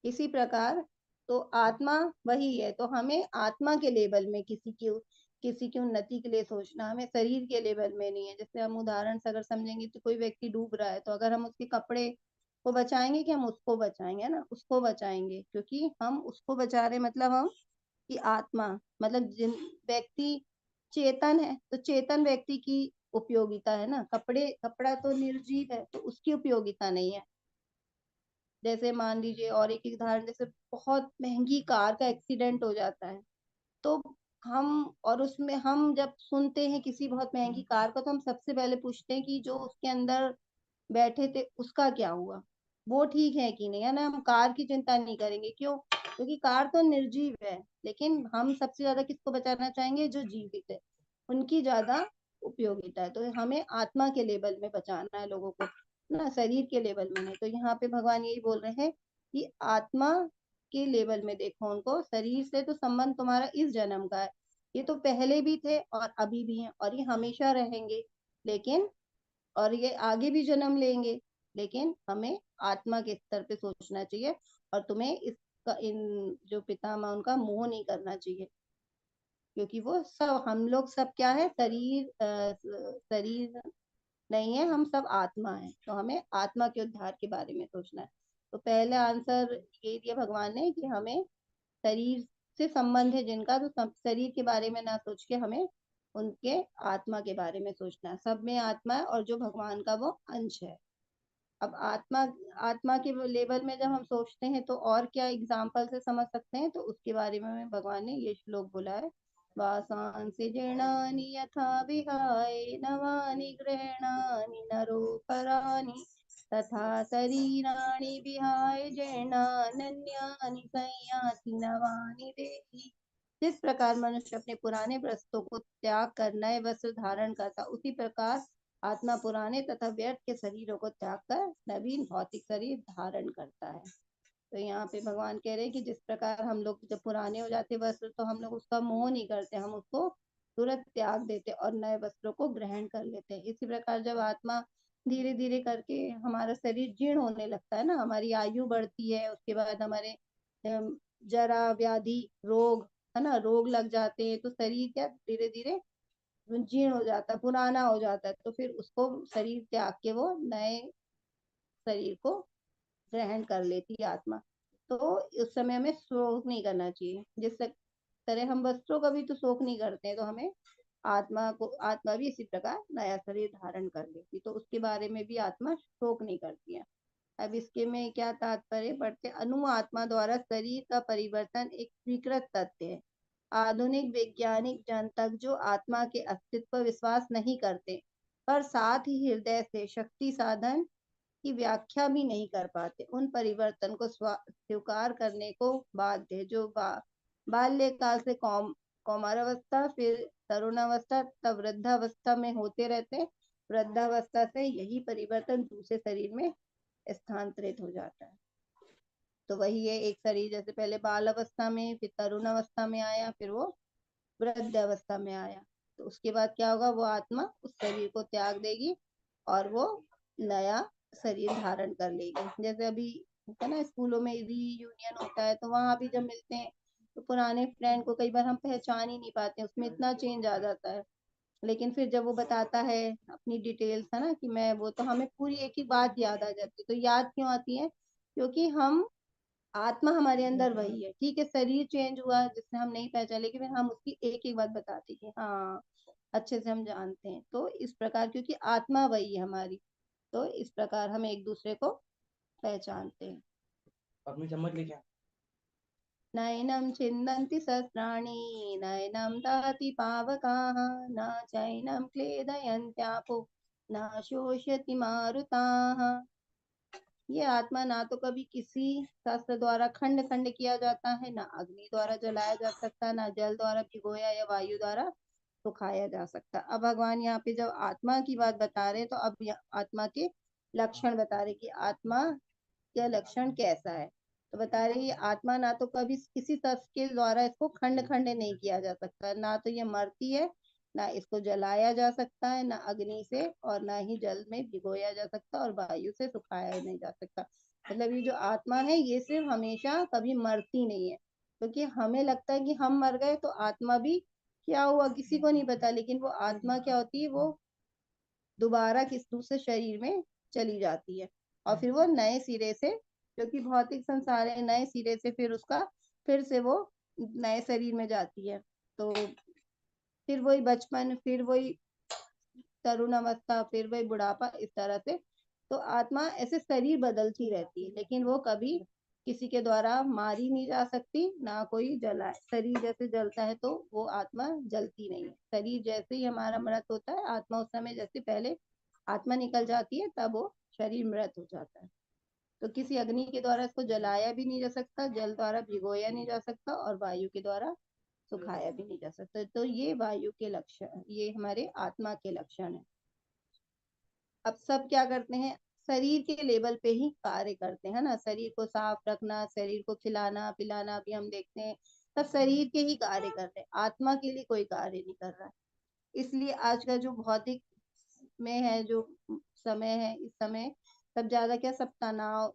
इसी प्रकार तो आत्मा वही है, तो हमें आत्मा के लेवल में किसी की उन्नति के लिए सोचना, हमें शरीर के लेवल में नहीं है। जैसे हम उदाहरण से अगर समझेंगे तो कोई व्यक्ति डूब रहा है, तो अगर हम उसके कपड़े को बचाएंगे कि हम उसको बचाएंगे, है ना, उसको बचाएंगे, क्योंकि हम उसको बचा रहे मतलब हम की आत्मा, मतलब जिन व्यक्ति चेतन है तो चेतन व्यक्ति की उपयोगिता है ना, कपड़ा तो निर्जीव है तो उसकी उपयोगिता नहीं है। जैसे मान लीजिए और एक उदाहरण, जैसे बहुत महंगी कार का एक्सीडेंट हो जाता है, तो हम और उसमें हम जब सुनते हैं किसी बहुत महंगी कार का, तो हम सबसे पहले पूछते हैं कि जो उसके अंदर बैठे थे उसका क्या हुआ, वो ठीक है कि नहीं, है ना। हम कार की चिंता नहीं करेंगे, क्यों? क्योंकि कार तो निर्जीव है, लेकिन हम सबसे ज्यादा किसको बचाना चाहेंगे? जो जीवित है, उनकी ज्यादा उपयोगिता है। तो हमें आत्मा के लेवल में बचाना है लोगों को ना, शरीर के लेवल में नहीं। तो यहाँ पे भगवान यही बोल रहे हैं कि आत्मा के लेवल में देखो उनको, शरीर से तो संबंध तुम्हारा इस जन्म का है, ये तो पहले भी थे और अभी भी हैं और ये हमेशा रहेंगे, लेकिन और ये आगे भी जन्म लेंगे, लेकिन हमें आत्मा के स्तर पे सोचना चाहिए और तुम्हें इसका इन जो पितामह उनका मोह नहीं करना चाहिए, क्योंकि वो सब हम लोग सब क्या है, शरीर नहीं है, हम सब आत्मा है, तो हमें आत्मा के उद्धार के बारे में सोचना है। तो पहले आंसर ये दिया भगवान ने कि हमें शरीर से संबंध है जिनका, तो शरीर के बारे में ना सोच के हमें उनके आत्मा के बारे में सोचना है। सब में आत्मा है और जो भगवान का वो अंश है। अब आत्मा आत्मा के लेवल में जब हम सोचते हैं तो और क्या एग्जाम्पल से समझ सकते हैं, तो उसके बारे में भगवान ने ये श्लोक बोला है। वासांसि जीर्णानि यथा विहाय नवानि गृह्णानि नरोपराणि तथा शरीराणि विहाय जीर्णान्यन्यानि संयाति नवानि देहि। जिस प्रकार मनुष्य अपने पुराने वस्त्रों को त्याग कर नए वस्त्र धारण करता, उसी प्रकार आत्मा पुराने तथा व्यर्थ के शरीरों को त्याग कर नवीन भौतिक शरीर धारण करता है। तो यहाँ पे भगवान कह रहे हैं कि जिस प्रकार हम लोग जब पुराने हो जाते वस्त्र, तो हम लोग उसका मोह नहीं करते, हम उसको तुरंत त्याग देते और नए वस्त्रों को ग्रहण कर लेते हैं। इसी प्रकार जब आत्मा धीरे धीरे करके हमारा शरीर जीर्ण होने लगता है ना, हमारी आयु बढ़ती है, उसके बाद हमारे जरा व्याधि रोग, है ना, रोग लग जाते हैं, तो शरीर क्या धीरे धीरे जीर्ण हो जाता है, पुराना हो जाता है, तो फिर उसको शरीर त्याग के वो नए शरीर को ग्रहण कर लेती है आत्मा। तो उस समय हमें शोक नहीं करना चाहिए, जिस तरह हम वस्त्रों का भी तो शोक नहीं करते हैं, तो हमें आत्मा भी इसी प्रकार नया शरीर धारण कर लेती, तो उसके बारे में भी आत्मा शोक नहीं करती है। अब इसके में क्या तात्पर्य पढ़ते, अनु आत्मा द्वारा शरीर का परिवर्तन एक स्वीकृत तथ्य है। आधुनिक वैज्ञानिक जन तक जो आत्मा के अस्तित्व पर विश्वास नहीं करते, पर साथ ही हृदय से शक्ति साधन की व्याख्या भी नहीं कर पाते, उन परिवर्तन को स्वीकार करने को बाध्य, जो बाल्यकाल से कौमारावस्था, फिर तरुणावस्था, तब वृद्धावस्था में होते रहते। वृद्धावस्था से यही परिवर्तन दूसरे शरीर में स्थानांतरित हो जाता है। तो वही है, एक शरीर जैसे पहले बाल अवस्था में, फिर तरुण अवस्था में आया, फिर वो वृद्ध अवस्था में आया, तो उसके बाद क्या होगा, वो आत्मा उस शरीर को त्याग देगी और वो नया शरीर धारण कर लेगी। जैसे अभी होता है ना, स्कूलों में रीयूनियन होता है, तो वहां भी जब मिलते हैं तो पुराने फ्रेंड को कई बार हम पहचान ही नहीं पाते हैं, उसमें इतना चेंज आ जाता है। लेकिन फिर जब वो बताता है अपनी डिटेल्स, है ना, कि मैं वो, तो हमें पूरी एक ही बात याद आ जाती है। तो याद क्यों आती है, क्योंकि हम आत्मा हमारे अंदर वही है। ठीक है, शरीर चेंज हुआ जिससे हम नहीं पहचान, लेकिन फिर हम उसकी एक एक बात बताते कि हाँ, अच्छे से हम जानते हैं। तो इस प्रकार, क्योंकि आत्मा वही है हमारी, तो इस प्रकार हम एक दूसरे को पहचानते हैं। अपनी चम्मच लेके आ। नैनं छिन्दन्ति शस्त्राणि नैनं दहति पावकाः न चैनं क्लेदयन्त्यापो न शोषयति मारुताः। ये आत्मा ना तो कभी किसी शस्त्र द्वारा खंड खंड किया जाता है, ना अग्नि द्वारा जलाया जा सकता, ना जल द्वारा भिगोया या वायु द्वारा सुखाया जा सकता। अब भगवान यहाँ पे जब आत्मा की बात बता रहे, तो अब आत्मा के लक्षण बता रहे कि आत्मा का लक्षण कैसा है। तो बता रहे ये आत्मा ना तो कभी किसी शस्त्र के द्वारा इसको खंड खंड नहीं किया जा सकता, ना तो ये मरती है, ना इसको जलाया जा सकता है, ना अग्नि से, और ना ही जल में भिगोया जा सकता, और वायु से सुखाया नहीं जा सकता। मतलब ये जो आत्मा है ये सिर्फ हमेशा कभी मरती नहीं है, क्योंकि हमें लगता है कि हम मर गए, तो आत्मा भी क्या हुआ किसी को नहीं पता, लेकिन वो आत्मा क्या होती है, वो दोबारा किस दूसरे शरीर में चली जाती है, और फिर वो नए सिरे से, क्योंकि भौतिक संसार है, नए सिरे से फिर उसका फिर से वो नए शरीर में जाती है। तो फिर वही बचपन, फिर वही तरुण अवस्था, फिर वही बुढ़ापा, इस तरह से। तो आत्मा ऐसे शरीर बदलती रहती है, लेकिन वो कभी किसी के द्वारा मारी नहीं जा सकती, ना कोई जलाए। शरीर जैसे जलता है तो वो आत्मा जलती नहीं है। शरीर जैसे ही हमारा मृत होता है, आत्मा उस समय जैसे पहले आत्मा निकल जाती है, तब वो शरीर मृत हो जाता है। तो किसी अग्नि के द्वारा इसको जलाया भी नहीं जा सकता, जल द्वारा भिगोया नहीं जा सकता, और वायु के द्वारा सुखाया भी नहीं जा सकता। तो ये वायु के लक्षण, ये हमारे आत्मा के लक्षण है। अब सब क्या करते हैं, शरीर के लेवल पे ही कार्य करते हैं ना, शरीर को साफ रखना, शरीर को खिलाना पिलाना भी हम देखते हैं, सब शरीर के ही कार्य कर रहे हैं, आत्मा के लिए कोई कार्य नहीं कर रहा है। इसलिए आज का जो भौतिक में है, जो समय है, इस समय सब ज्यादा क्या, सब तनाव,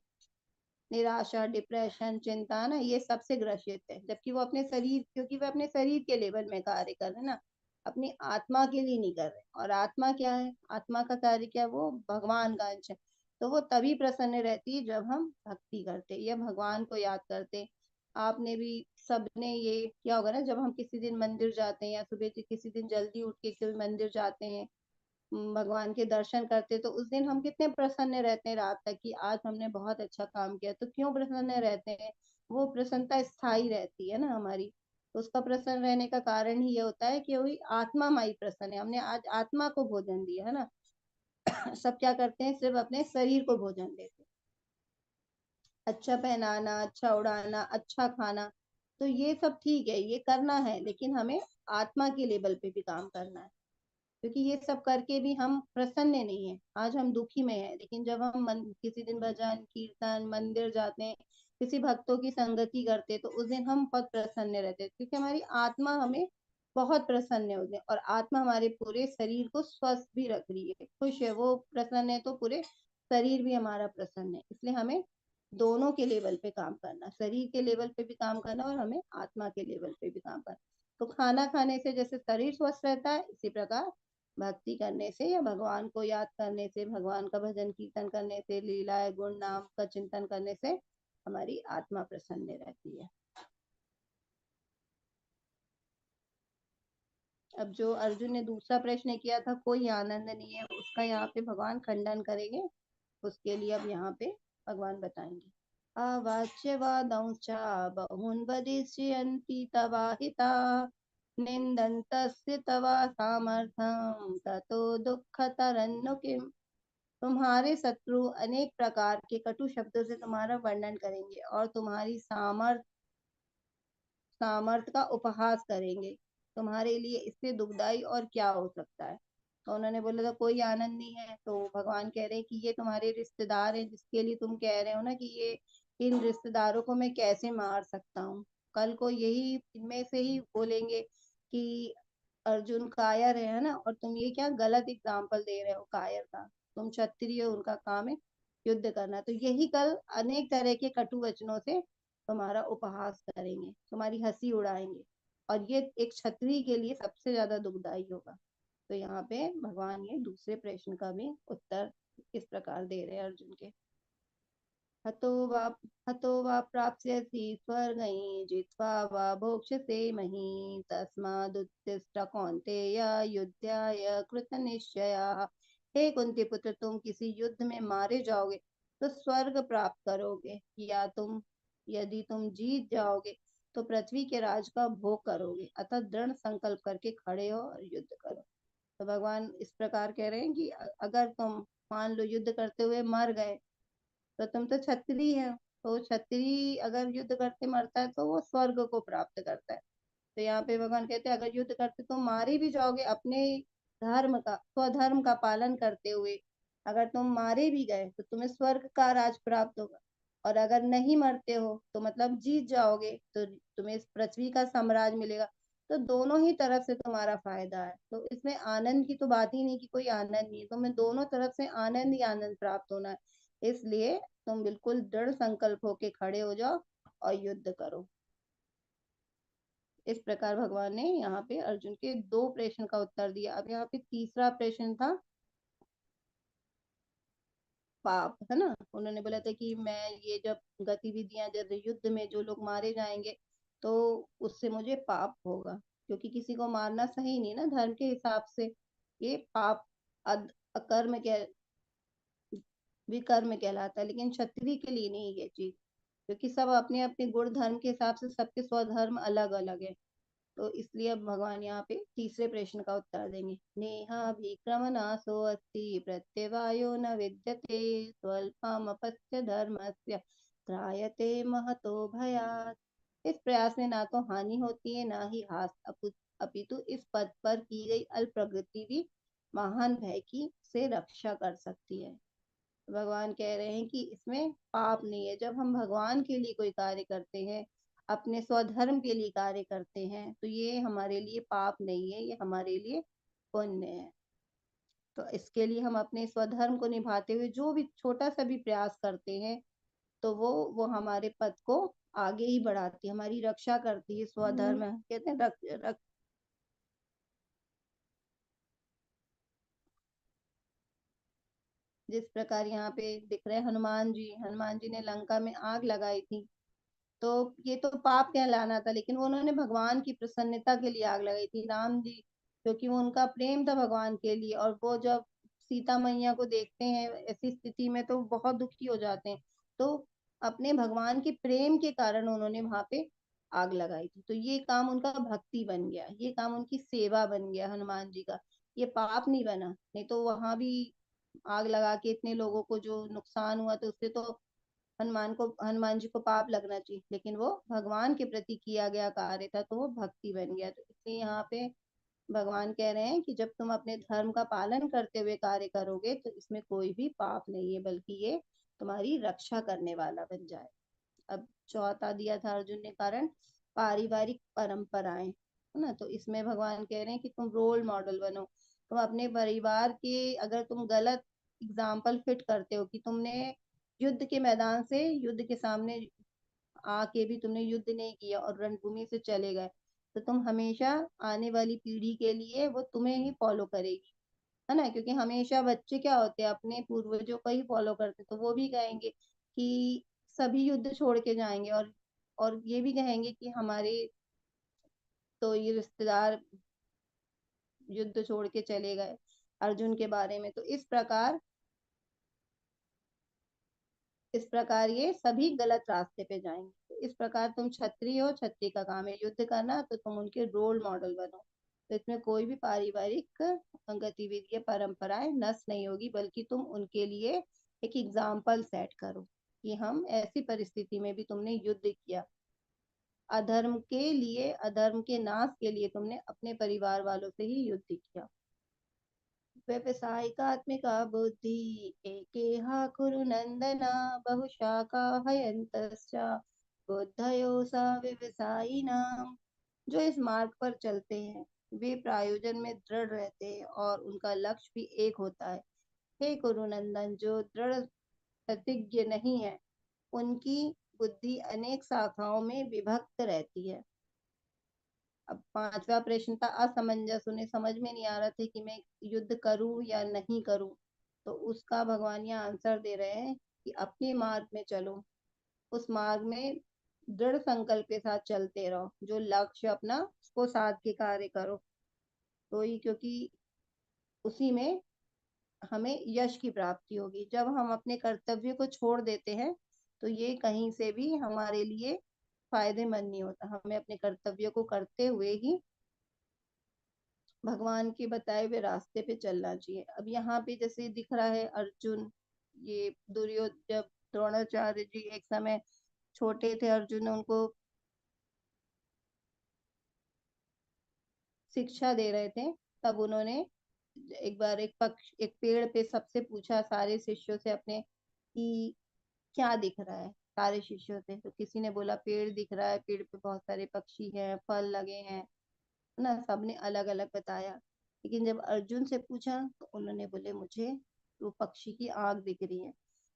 निराशा, डिप्रेशन, चिंता ना, ये सबसे ग्रसित है। जबकि वो अपने शरीर, क्योंकि वो अपने शरीर के लेवल में कार्य कर रहे हैं ना, अपनी आत्मा के लिए नहीं कर रहे। और आत्मा क्या है, आत्मा का कार्य क्या है, वो भगवान का अंश है। तो वो तभी प्रसन्न रहती है जब हम भक्ति करते या भगवान को याद करते। आपने भी, सबने ये क्या होगा ना, जब हम किसी दिन मंदिर जाते हैं, या सुबह किसी दिन जल्दी उठ के कोई मंदिर जाते हैं, भगवान के दर्शन करते, तो उस दिन हम कितने प्रसन्न रहते हैं रात तक कि आज हमने बहुत अच्छा काम किया। तो क्यों प्रसन्न रहते हैं, वो प्रसन्नता स्थायी रहती है ना हमारी। तो उसका प्रसन्न रहने का कारण ही ये होता है कि वही आत्मा हमारी प्रसन्न है, हमने आज आत्मा को भोजन दिया है ना। सब क्या करते हैं, सिर्फ अपने शरीर को भोजन देते हैं, अच्छा पहनाना, अच्छा उड़ाना, अच्छा खाना, तो ये सब ठीक है, ये करना है, लेकिन हमें आत्मा के लेवल पे भी काम करना है। क्योंकि ये सब करके भी हम प्रसन्न नहीं है, आज हम दुखी में है। लेकिन जब हम किसी दिन भजन कीर्तन मंदिर जाते हैं, किसी भक्तों की संगति करते हैं, तो उस दिन हम बहुत प्रसन्न रहते हैं, क्योंकि हमारी आत्मा हमें बहुत प्रसन्न होते हैं, और आत्मा हमारे पूरे शरीर को स्वस्थ भी रख रही है, खुश है, वो प्रसन्न है, तो पूरे शरीर भी हमारा प्रसन्न है। इसलिए हमें दोनों के लेवल पे काम करना, शरीर के लेवल पे भी काम करना, और हमें आत्मा के लेवल पे भी काम करना। तो खाना खाने से जैसे शरीर स्वस्थ रहता है, इसी प्रकार भक्ति करने से या भगवान को याद करने से, भगवान का भजन कीर्तन करने से, लीलाएं गुण नाम का चिंतन करने से हमारी आत्मा प्रसन्न रहती है। अब जो अर्जुन ने दूसरा प्रश्न किया था कोई आनंद नहीं है, उसका यहाँ पे भगवान खंडन करेंगे। उसके लिए अब यहाँ पे भगवान बताएंगे। अवाच्यवादंश्च बहून् वदिष्यन्ति तवाहिता निन्दन्तस्य तव सामर्थ्यं ततो दुःखतरन्नु किम्। तुम्हारे शत्रु अनेक प्रकार के कटु शब्दों से तुम्हारा वर्णन करेंगे और तुम्हारी सामर्थ का उपहास करेंगे। तुम्हारे लिए इससे दुखदाई और क्या हो सकता है। तो उन्होंने बोला था कोई आनंद नहीं है। तो भगवान कह रहे हैं कि ये तुम्हारे रिश्तेदार हैं, जिसके लिए तुम कह रहे हो ना कि ये इन रिश्तेदारों को मैं कैसे मार सकता हूँ। कल को यही इनमें से ही बोलेंगे कि अर्जुन कायर है ना, और तुम ये क्या गलत एग्जाम्पल दे रहे हो कायर का। तुम क्षत्रिय हो, उनका काम है युद्ध करना। तो यही कल अनेक तरह के कटु वचनों से तुम्हारा उपहास करेंगे, तुम्हारी हंसी उड़ाएंगे, और ये एक क्षत्रिय के लिए सबसे ज्यादा दुखदाई होगा। तो यहाँ पे भगवान ये दूसरे प्रश्न का भी उत्तर इस प्रकार दे रहे हैं अर्जुन के। हतो वा हतो वा प्राप्स्यसि स्वर्गं जित्वा वा भोक्ष्यसे महीम् तस्मादुत्तिष्ठ कौन्तेय युद्धाय कृतनिश्चयः। हे कुंती पुत्र, तुम किसी युद्ध में मारे जाओगे तो स्वर्ग प्राप्त करोगे, या यदि तुम जीत जाओगे तो पृथ्वी के राज का भोग करोगे। अतः दृढ़ संकल्प करके खड़े हो और युद्ध करो। तो भगवान इस प्रकार कह रहे हैं कि अगर तुम मान लो युद्ध करते हुए मर गए तो तुम तो क्षत्रिय है। तो क्षत्रिय अगर युद्ध करते मरता है तो वो स्वर्ग को प्राप्त करता है। तो यहाँ पे भगवान कहते हैं अगर युद्ध करते तो मारे भी जाओगे अपने धर्म का स्वधर्म का पालन करते हुए, अगर तुम मारे भी गए तो तुम्हें स्वर्ग का राज प्राप्त होगा। और अगर नहीं मरते हो तो मतलब जीत जाओगे तो तुम्हें इस पृथ्वी का साम्राज्य मिलेगा। तो दोनों ही तरफ से तुम्हारा फायदा है। तो इसमें आनंद की तो बात ही नहीं कि कोई आनंद नहीं है, तुम्हें दोनों तरफ से आनंद ही आनंद प्राप्त होना है। इसलिए तुम बिल्कुल दृढ़ संकल्प होके खड़े हो जाओ और युद्ध करो। इस प्रकार भगवान ने यहाँ पे अर्जुन के दो प्रश्न का उत्तर दिया। अब यहाँ पे तीसरा प्रश्न था पाप, है ना। उन्होंने बोला था कि मैं ये जब गतिविधियां जैसे युद्ध में जो लोग मारे जाएंगे तो उससे मुझे पाप होगा, क्योंकि किसी को मारना सही नहीं ना धर्म के हिसाब से। ये पाप अकर्म कह विकर्म कहलाता है, लेकिन क्षत्रिय के लिए नहीं ये चीज, क्योंकि सब अपने अपने गुण धर्म के हिसाब से सबके स्वधर्म अलग अलग है। तो इसलिए अब भगवान यहाँ पे तीसरे प्रश्न का उत्तर देंगे। नेहाभिक्रमनाशो अस्ति प्रत्यवायो न विद्यते स्वल्पमपस्य धर्मस्य त्रायते महतो भयात्। इस प्रयास में ना तो हानि होती है ना ही हास, अपितु इस पद पर की गई अल्प प्रगति भी महान भय की से रक्षा कर सकती है। भगवान कह रहे हैं कि इसमें पाप नहीं है। जब हम भगवान के लिए कोई कार्य करते हैं, अपने स्वधर्म के लिए कार्य करते हैं, तो ये हमारे लिए पाप नहीं है, ये हमारे लिए पुण्य है। तो इसके लिए हम अपने स्वधर्म को निभाते हुए जो भी छोटा सा भी प्रयास करते हैं तो वो हमारे पद को आगे ही बढ़ाती है, हमारी रक्षा करती है। स्वधर्म कहते हैं जिस प्रकार यहाँ पे दिख रहे हैं हनुमान जी ने लंका में आग लगाई थी। तो ये तो पाप कहलाना था, लेकिन वो उन्होंने भगवान की प्रसन्नता के लिए आग लगाई थी। राम जी, क्योंकि वो उनका प्रेम था भगवान के लिए, और वो जब सीता मैया को देखते हैं ऐसी स्थिति में तो बहुत दुखी हो जाते हैं। तो अपने भगवान के प्रेम के कारण उन्होंने वहां पे आग लगाई थी। तो ये काम उनका भक्ति बन गया, ये काम उनकी सेवा बन गया हनुमान जी का। ये पाप नहीं बना। नहीं तो वहां भी आग लगा के इतने लोगों को जो नुकसान हुआ तो उससे तो हनुमान जी को पाप लगना चाहिए, लेकिन वो भगवान के प्रति किया गया कार्य था तो वो भक्ति बन गया। तो इसलिए यहाँ पे भगवान कह रहे हैं कि जब तुम अपने धर्म का पालन करते हुए कार्य करोगे तो इसमें कोई भी पाप नहीं है, बल्कि ये तुम्हारी रक्षा करने वाला बन जाए। अब चौथा दिया था अर्जुन ने कारण पारिवारिक परंपराएं, है ना। तो इसमें भगवान कह रहे हैं कि तुम रोल मॉडल बनो। तुम अपने परिवार के अगर तुम गलत एग्जाम्पल फिट करते हो कि तुमने युद्ध के मैदान से युद्ध के सामने आके भी तुमने युद्ध नहीं किया और रणभूमि से चले गए, तो तुम हमेशा आने वाली पीढ़ी के लिए वो तुम्हें ही फॉलो करेगी, है ना। क्योंकि हमेशा बच्चे क्या होते हैं अपने पूर्वजों को ही फॉलो करते, तो वो भी कहेंगे कि सभी युद्ध छोड़ के जाएंगे, और ये भी कहेंगे कि हमारे तो ये रिश्तेदार युद्ध छोड़ के चले गए अर्जुन के बारे में। तो इस प्रकार ये सभी गलत रास्ते पे जाएंगे। तो इस प्रकार तुम क्षत्रिय हो, क्षत्रिय का काम है युद्ध करना, तो तुम उनके रोल मॉडल बनो। तो इसमें कोई भी पारिवारिक गतिविधि या परंपराएं नष्ट नहीं होगी, बल्कि तुम उनके लिए एक एग्जाम्पल सेट करो कि हम ऐसी परिस्थिति में भी तुमने युद्ध किया। अधर्म के लिए, अधर्म के नाश के लिए तुमने अपने परिवार वालों से ही युद्ध किया। व्यावसायिकात्मिका बुद्धि एकेहा कुरु नंदना बहुशाखा हयन्तश्च बुद्धयो स व्यवसायिनाम। जो इस मार्ग पर चलते हैं वे प्रायोजन में दृढ़ रहते हैं और उनका लक्ष्य भी एक होता है। हे कुरु नंदन, जो दृढ़ प्रतिज्ञ नहीं है उनकी बुद्धि अनेक शाखाओं में विभक्त रहती है। अब पांचवा प्रश्न था असमंजस, उन्हें समझ में नहीं आ रहा था कि मैं युद्ध करूं या नहीं करूं। तो उसका भगवान यहाँ आंसर दे रहे हैं कि अपने मार्ग में चलो, उस मार्ग में दृढ़ संकल्प के साथ चलते रहो, जो लक्ष्य अपना उसको साध के कार्य करो। तो ही क्योंकि उसी में हमें यश की प्राप्ति होगी। जब हम अपने कर्तव्य को छोड़ देते हैं तो ये कहीं से भी हमारे लिए फायदेमंद नहीं होता। हमें अपने कर्तव्य को करते हुए ही भगवान के बताए हुए रास्ते पे चलना चाहिए। अब यहाँ पे जैसे दिख रहा है अर्जुन, ये दुर्योधन, जब द्रोणाचार्य जी एक समय छोटे थे, अर्जुन उनको शिक्षा दे रहे थे, तब उन्होंने एक बार एक पेड़ पे सबसे पूछा, सारे शिष्यों से अपने, कि क्या दिख रहा है सारे शिष्यों से। तो किसी ने बोला पेड़ दिख रहा है, पेड़ पे बहुत सारे पक्षी हैं, फल लगे हैं, है ना, सबने अलग अलग बताया। लेकिन जब अर्जुन से पूछा तो उन्होंने बोले मुझे वो पक्षी की आंख दिख रही है।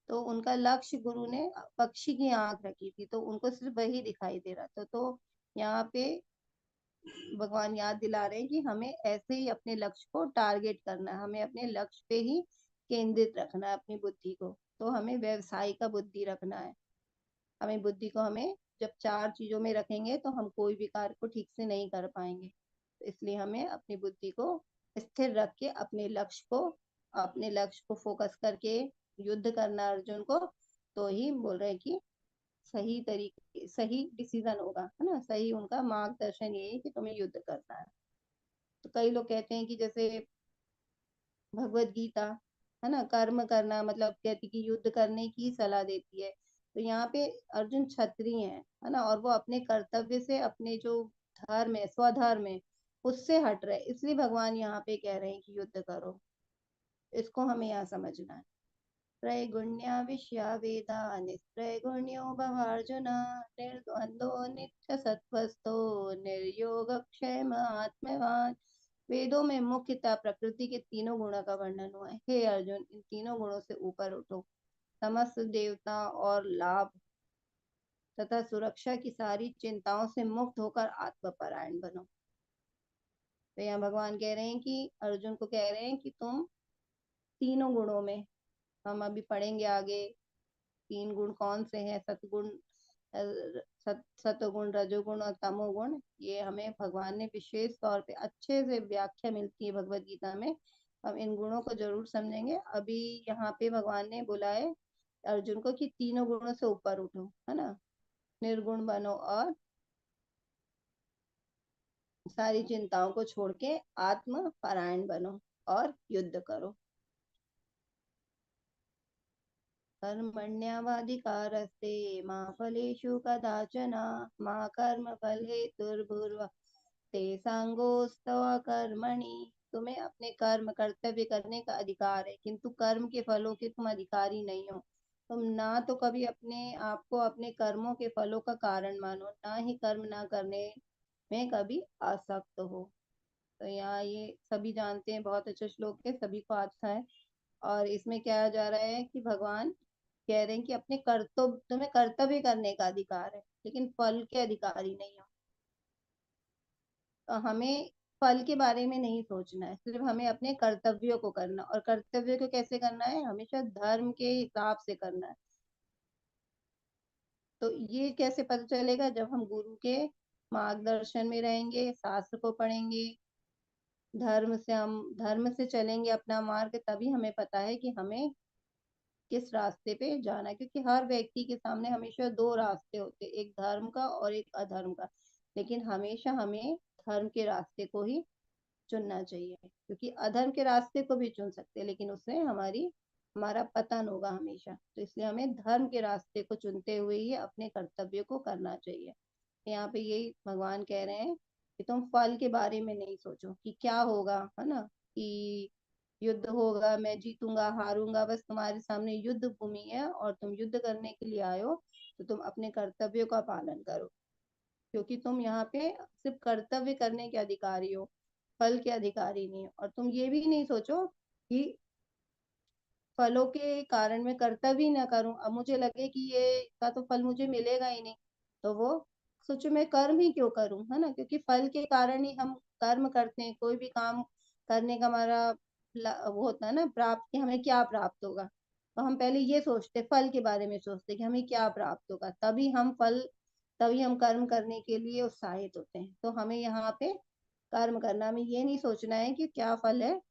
तो उनका लक्ष्य गुरु ने पक्षी की आंख रखी थी, तो उनको सिर्फ वही दिखाई दे रहा था। तो यहाँ पे भगवान याद दिला रहे हैं कि हमें ऐसे ही अपने लक्ष्य को टारगेट करना है, हमें अपने लक्ष्य पे ही केंद्रित रखना है अपनी बुद्धि को। तो हमें व्यवसाय का बुद्धि रखना है। हमें बुद्धि को, हमें जब चार चीजों में रखेंगे तो हम कोई भी कार्य को ठीक से नहीं कर पाएंगे। तो इसलिए हमें अपनी बुद्धि को स्थिर रख के अपने लक्ष्य को फोकस करके युद्ध करना अर्जुन को। तो ही बोल रहे हैं कि सही तरीके, सही डिसीजन होगा, है ना, सही उनका मार्गदर्शन ये है कि तुम्हें युद्ध करना है। तो कई लोग कहते हैं कि जैसे भगवत गीता, है ना, कर्म करना मतलब कहती कि युद्ध करने की सलाह देती है। तो यहाँ पे अर्जुन क्षत्रिय है ना, और वो अपने कर्तव्य से, अपने जो धर्म है, स्वधर्म है, उससे हट रहे, इसलिए भगवान यहाँ पे कह रहे हैं कि युद्ध करो। इसको हमें यहाँ समझना है। त्रैगुण्या विषया वेदा निस्त्रैगुण्यो भवार्जुन निर्द्वंद्वो नित्य सत्वस्थो निर्योगक्षेम आत्मवान। वेदों में मुख्यतः प्रकृति के तीनों गुणों का वर्णन हुआ है। हे अर्जुन, इन तीनों गुणों से ऊपर उठो, समस्त देवता और लाभ तथा सुरक्षा की सारी चिंताओं से मुक्त होकर आत्मपरायण बनो। तो यहाँ भगवान कह रहे हैं कि अर्जुन को कह रहे हैं कि तुम तीनों गुणों में, हम अभी पढ़ेंगे आगे तीन गुण कौन से हैं, सतोगुण, रजोगुण और तमोगुण। ये हमें भगवान ने विशेष तौर पे अच्छे से व्याख्या मिलती है भगवत गीता में। हम इन गुणों को जरूर समझेंगे। अभी यहाँ पे भगवान ने बोला है अर्जुन को कि तीनों गुणों से ऊपर उठो, है ना, निर्गुण बनो और सारी चिंताओं को छोड़ के आत्म परायण बनो और युद्ध करो। कर्मण्यवाधिकारस्ते मा फलेषु कदाचन मा कर्मफल हेतुर्भुर्वा ते सांगोस्तव कर्मणि। तुम्हें अपने कर्म कर्तव्य करने का अधिकार है, किंतु कर्म के फलों के तुम अधिकारी नहीं हो। तुम ना तो कभी अपने आप को अपने कर्मों के फलों का कारण मानो, ना ही कर्म ना करने में कभी आसक्त हो। तो यहाँ ये सभी जानते हैं, बहुत अच्छा श्लोक है, सभी को आता है। और इसमें क्या जा रहा है कि भगवान कह रहे हैं कि अपने कर्तव्य, तुम्हें कर्तव्य करने का अधिकार है, लेकिन फल के अधिकारी नहीं हो। तो हमें फल के बारे में नहीं सोचना है, सिर्फ हमें अपने कर्तव्यों को करना। और कर्तव्य को कैसे करना है? हमेशा धर्म के हिसाब से करना है। तो ये कैसे पता चलेगा? जब हम गुरु के मार्गदर्शन में रहेंगे, शास्त्र को पढ़ेंगे, धर्म से चलेंगे अपना मार्ग, तभी हमें पता है कि हमें किस रास्ते पे जाना है। क्योंकि हर व्यक्ति के सामने हमेशा दो रास्ते होते हैं, एक धर्म का और एक अधर्म का, लेकिन हमेशा हमें धर्म के रास्ते को ही चुनना चाहिए। क्योंकि अधर्म के रास्ते को भी चुन सकते हैं, लेकिन उससे हमारा पतन होगा हमेशा। तो इसलिए हमें धर्म के रास्ते को चुनते हुए ही अपने कर्तव्य को करना चाहिए। यहाँ पे यही भगवान कह रहे हैं कि तुम फल के बारे में नहीं सोचो कि क्या होगा, है ना, कि युद्ध होगा, मैं जीतूंगा हारूंगा, बस तुम्हारे सामने युद्ध भूमि है और तुम युद्ध करने के लिए आए हो, तो तुम अपने कर्तव्यों का पालन करो। क्योंकि तुम यहाँ पे सिर्फ कर्तव्य करने के अधिकारी हो, फल के अधिकारी नहीं हो। और तुम ये भी नहीं सोचो कि फलों के कारण मैं कर्तव्य ही ना करूं, अब मुझे लगे कि ये इसका तो फल मुझे मिलेगा ही नहीं, तो वो सोचो मैं कर्म ही क्यों करूं, है ना। क्योंकि फल के कारण ही हम कर्म करते हैं। कोई भी काम करने का हमारा वो होता है ना, प्राप्त, कि हमें क्या प्राप्त होगा। तो हम पहले ये सोचते, फल के बारे में सोचते कि हमें क्या प्राप्त होगा, तभी हम कर्म करने के लिए उत्साहित होते हैं। तो हमें यहाँ पे कर्म करना, हमें ये नहीं सोचना है कि क्या फल है।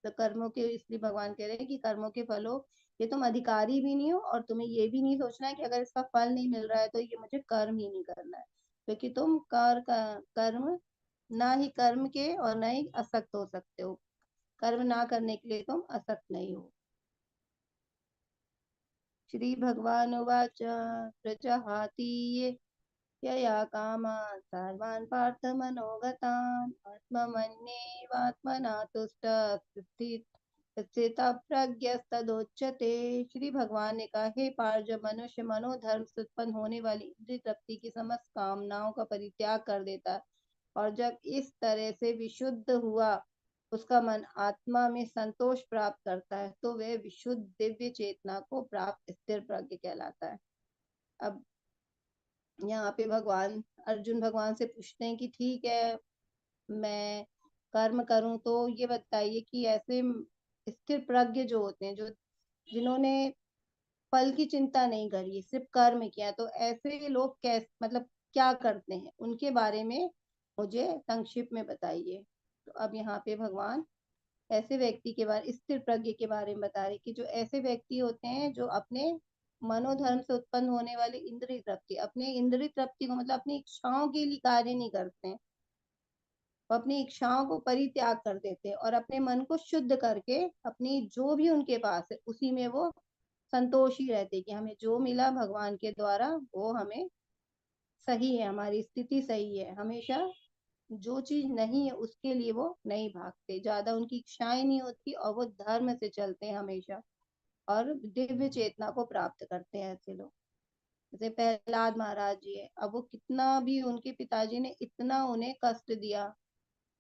तो कर्मों के, इसलिए भगवान कह रहे हैं कि कर्मों के फलों ये तुम अधिकारी भी नहीं हो, और तुम्हें ये भी नहीं सोचना है कि अगर इसका फल नहीं मिल रहा है तो ये मुझे कर्म ही नहीं करना है। क्योंकि तुम कर्म ना ही कर्म के और ना ही असक्त हो सकते हो। कर्म ना करने के लिए तुम असक्त नहीं हो। श्री भगवान उवाच प्रजहाति यया कामान् सर्वान् पार्थ मनोगतान् आत्मन्येवात्मना तुष्टः स्थितप्रज्ञस्तदोच्यते। श्री भगवान ने कहा, हे पार्थ, जब मनुष्य मनोधर्म से उत्पन्न होने वाली इंद्रिय तृप्ति की समस्त कामनाओं का परित्याग कर देता है और जब इस तरह से विशुद्ध हुआ उसका मन आत्मा में संतोष प्राप्त करता है, तो वह विशुद्ध दिव्य चेतना को प्राप्त स्थिर प्रज्ञ कहलाता है। अब यहाँ पे अर्जुन भगवान से पूछते हैं कि ठीक है, मैं कर्म करूं, तो ये बताइए कि ऐसे स्थिर प्रज्ञ जो होते हैं, जो जिन्होंने फल की चिंता नहीं करी, सिर्फ कर्म किया, तो ऐसे लोग कैसे, मतलब क्या करते हैं, उनके बारे में मुझे संक्षिप्त में बताइए। तो अब यहाँ पे भगवान ऐसे व्यक्ति के बारे, स्थिर प्रज्ञ के बारे में बता रहे कि जो ऐसे व्यक्ति होते हैं जो अपने मनोधर्म से उत्पन्न होने वाली इंद्रिय तृप्ति, अपने इंद्रिय तृप्ति को, मतलब अपनी इच्छाओं के लिए कार्य नहीं करते हैं, वो अपनी इच्छाओं को परित्याग कर देते हैं और अपने मन को शुद्ध करके अपनी जो भी उनके पास है उसी में वो संतोषी रहते कि हमें जो मिला भगवान के द्वारा वो हमें सही है, हमारी स्थिति सही है। हमेशा जो चीज नहीं है उसके लिए वो नहीं भागते, ज्यादा उनकी इच्छाएं नहीं होती और वो धर्म से चलते हैं हमेशा, और दिव्य चेतना को प्राप्त करते हैं ऐसे लोग। जैसे प्रहलाद महाराज जी है, अब वो कितना भी, उनके पिताजी ने इतना उन्हें कष्ट दिया,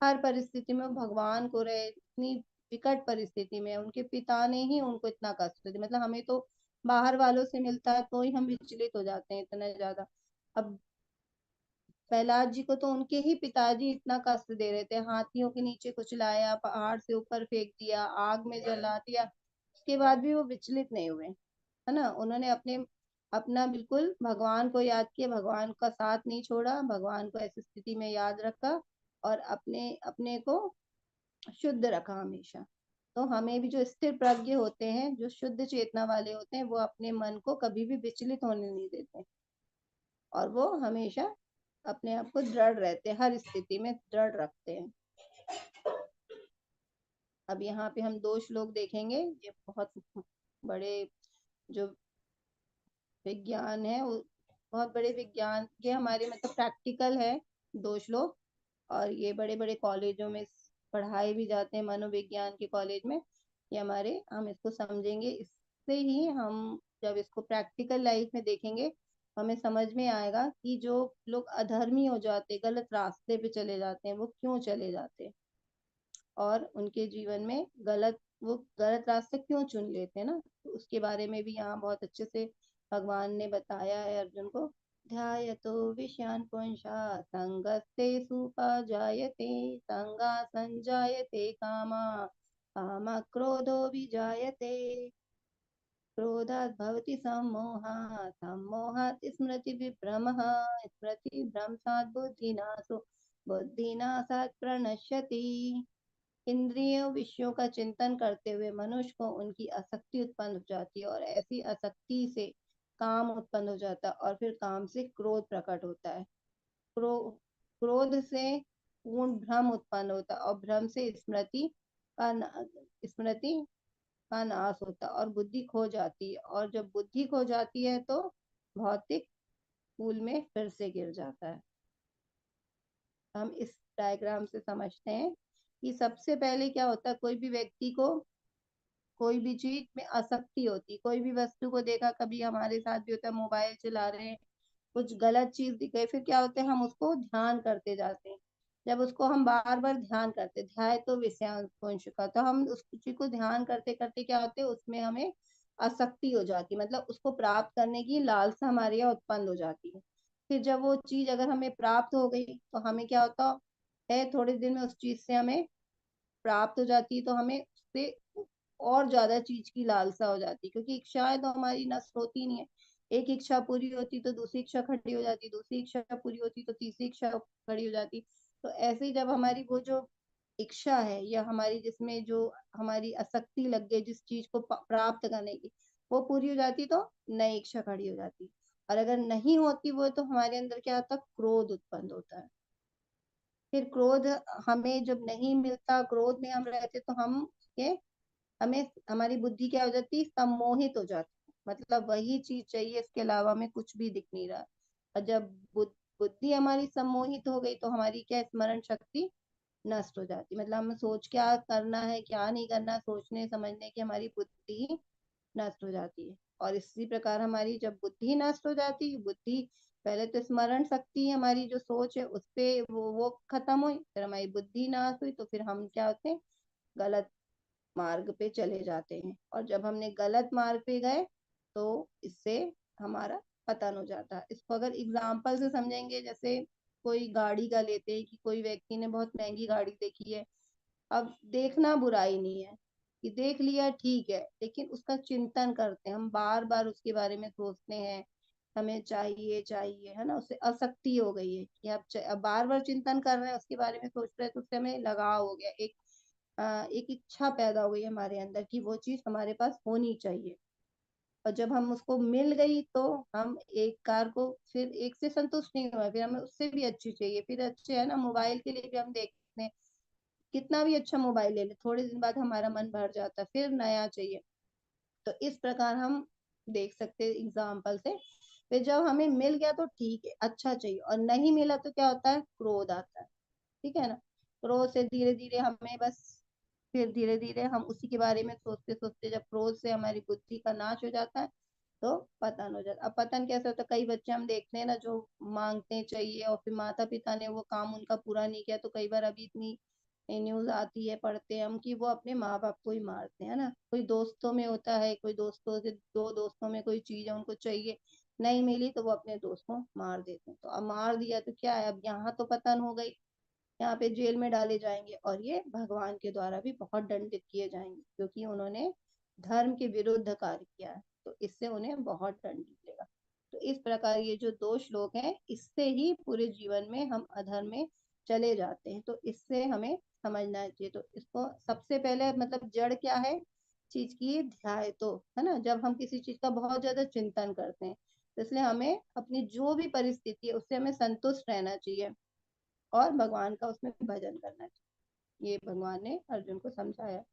हर परिस्थिति में वो भगवान को रहे, इतनी विकट परिस्थिति में उनके पिता ने ही उनको इतना कष्ट दिया। मतलब हमें तो बाहर वालों से मिलता है तो ही हम विचलित हो जाते हैं इतना ज्यादा। अब प्रहलाद जी को तो उनके ही पिताजी इतना कष्ट दे रहे थे, हाथियों के नीचे कुचलाया, पहाड़ से ऊपर फेंक दिया, आग में जला दिया, उसके बाद भी वो विचलित नहीं हुए, है ना। उन्होंने अपना बिल्कुल भगवान को याद किया, भगवान का साथ नहीं छोड़ा, भगवान को ऐसी स्थिति में याद रखा और अपने अपने को शुद्ध रखा हमेशा। तो हमें भी जो स्थिर प्रज्ञ होते हैं, जो शुद्ध चेतना वाले होते हैं, वो अपने मन को कभी भी विचलित होने नहीं देते और वो हमेशा अपने आप को दृढ़ रहते हैं, हर स्थिति में दृढ़ रखते हैं। अब यहाँ पे हम दो श्लोक देखेंगे, ये बहुत बड़े जो विज्ञान है, बहुत बड़े विज्ञान के हमारे, मतलब प्रैक्टिकल है दो श्लोक, और ये बड़े बड़े कॉलेजों में पढ़ाए भी जाते हैं, मनोविज्ञान के कॉलेज में। ये हम इसको समझेंगे, इससे ही हम जब इसको प्रैक्टिकल लाइफ में देखेंगे हमें समझ में आएगा कि जो लोग अधर्मी हो जाते, गलत रास्ते पे चले जाते हैं, वो क्यों चले जाते हैं और उनके जीवन में वो गलत रास्ता क्यों चुन लेते हैं ना। तो उसके बारे में भी यहाँ बहुत अच्छे से भगवान ने बताया है अर्जुन को। ध्यायतो विषयान् पुंसा संगस्तेषुपजायते संगा संजायते कामा कामा क्रोधो विजायते क्रोधात् भवति सम्मोहः सम्मोहात् स्मृतिविभ्रमः स्मृतिभ्रंशात् बुद्धिनाशो बुद्धिनाशात् प्रणश्यति। इंद्रियों विषयों का चिंतन करते हुए मनुष्य को उनकी आसक्ति उत्पन्न हो जाती है, और ऐसी आसक्ति से काम उत्पन्न हो जाता है, और फिर काम से क्रोध प्रकट होता है। क्रोध से पूर्ण भ्रम उत्पन्न होता है, और भ्रम से स्मृति का नाश होता है, और बुद्धि खो जाती है, और जब बुद्धि खो जाती है तो भौतिक पूल में फिर से गिर जाता है। हम इस डायग्राम से समझते हैं कि सबसे पहले क्या होता है, कोई भी व्यक्ति को कोई भी चीज में आसक्ति होती, कोई भी वस्तु को देखा, कभी हमारे साथ भी होता है, मोबाइल चला रहे हैं, कुछ गलत चीज दिख गई, फिर क्या होता है, हम उसको ध्यान करते जाते हैं। जब उसको हम बार बार ध्यान करते, ध्यान तो विषयांश का, तो हम उस चीज को ध्यान करते करते क्या होते हैं, उसमें हमें आसक्ति हो जाती, मतलब उसको प्राप्त करने की लालसा हमारे यहाँ उत्पन्न हो जाती है। फिर जब वो चीज अगर हमें प्राप्त हो गई तो हमें क्या होता है, थोड़े दिन में उस चीज से हमें प्राप्त हो जाती है, तो हमें उससे और ज्यादा चीज की लालसा हो जाती है, क्योंकि इच्छाएं तो हमारी नष्ट होती नहीं है। एक इच्छा पूरी होती तो दूसरी इच्छा खड़ी हो जाती, दूसरी इच्छा पूरी होती तो तीसरी इच्छा खड़ी हो जाती। तो ऐसे ही जब हमारी वो जो इच्छा है, या हमारी जिसमें जो हमारी आसक्ति लग गई जिस चीज को प्राप्त करने की, वो पूरी हो जाती तो नई इच्छा खड़ी हो जाती। और अगर नहीं होती वो, तो हमारे अंदर क्या होता, क्रोध उत्पन्न होता है। फिर क्रोध हमें जब नहीं मिलता, क्रोध में हम रहते, तो हम के हमें हमारी बुद्धि क्या हो जाती, सम्मोहित हो जाती, मतलब वही चीज चाहिए, इसके अलावा हमें कुछ भी दिख नहीं रहा। और जब बुद्धि हमारी सम्मोहित हो गई, तो हमारी क्या, स्मरण शक्ति नष्ट हो जाती, मतलब हमें सोच क्या करना है क्या नहीं करना, सोचने समझने की हमारी बुद्धि नष्ट हो जाती है। और इसी प्रकार हमारी जब बुद्धि नष्ट हो जाती है, बुद्धि पहले तो स्मरण शक्ति हमारी जो सोच है उस पे वो खत्म हुई, फिर हमारी बुद्धि नाश हुई, तो फिर हम क्या होते हैं, गलत मार्ग पे चले जाते हैं। और जब हमने गलत मार्ग पे गए तो इससे हमारा पतन हो जाता है। इसको अगर एग्जाम्पल से समझेंगे, जैसे कोई गाड़ी का लेते हैं कि कोई व्यक्ति ने बहुत महंगी गाड़ी देखी है। अब देखना बुराई नहीं है, कि देख लिया ठीक है, लेकिन उसका चिंतन करते हैं, हम बार बार उसके बारे में सोचते हैं, हमें चाहिए चाहिए, है ना, उससे आसक्ति हो गई है कि अब बार बार चिंतन कर रहे हैं, उसके बारे में सोच रहे हैं, तो उससे हमें लगाव हो गया, एक इच्छा पैदा हो गई हमारे अंदर कि वो चीज हमारे पास होनी चाहिए। और जब हम उसको मिल गई तो हम एक कार को फिर एक से संतुष्ट नहीं हुआ, फिर हमें उससे भी अच्छी चाहिए, फिर अच्छे, है ना, मोबाइल के लिए भी हम देखते हैं, कितना भी अच्छा मोबाइल ले ले, थोड़े दिन बाद हमारा मन भर जाता है, फिर नया चाहिए। तो इस प्रकार हम देख सकते हैं एग्जाम्पल से। फिर जब हमें मिल गया तो ठीक है, अच्छा चाहिए, और नहीं मिला तो क्या होता है, क्रोध आता है। ठीक है ना, क्रोध से धीरे धीरे हमें बस, फिर धीरे धीरे हम उसी के बारे में सोचते सोचते, जब क्रोध से हमारी बुद्धि का नाश हो जाता है तो पतन हो जाता है। अब पतन कैसे होता है, कई बच्चे हम देखते हैं ना, जो मांगते हैं चाहिए, और फिर माता पिता ने वो काम उनका पूरा नहीं किया, तो कई बार अभी इतनी न्यूज आती है, पढ़ते हैं हम, कि वो अपने माँ बाप को ही मारते हैं ना। कोई दोस्तों में होता है, कोई दोस्तों से, दो दोस्तों में कोई चीज है उनको चाहिए, नहीं मिली तो वो अपने दोस्त को मार देते हैं। तो अब मार दिया तो क्या है, अब यहाँ तो पतन हो गई, यहाँ पे जेल में डाले जाएंगे, और ये भगवान के द्वारा भी बहुत दंडित किए जाएंगे, क्योंकि उन्होंने धर्म के विरुद्ध कार्य किया है, तो इससे उन्हें बहुत दंड मिलेगा। तो इस प्रकार ये जो दो श्लोक हैं, इससे ही पूरे जीवन में हम अधर्म में चले जाते हैं, तो इससे हमें समझना चाहिए। तो इसको सबसे पहले, मतलब जड़ क्या है चीज की, ध्याय तो, है ना, जब हम किसी चीज का बहुत ज्यादा चिंतन करते हैं, तो इसलिए हमें अपनी जो भी परिस्थिति है उससे हमें संतुष्ट रहना चाहिए, और भगवान का उसमें भजन करना चाहिए। ये भगवान ने अर्जुन को समझाया।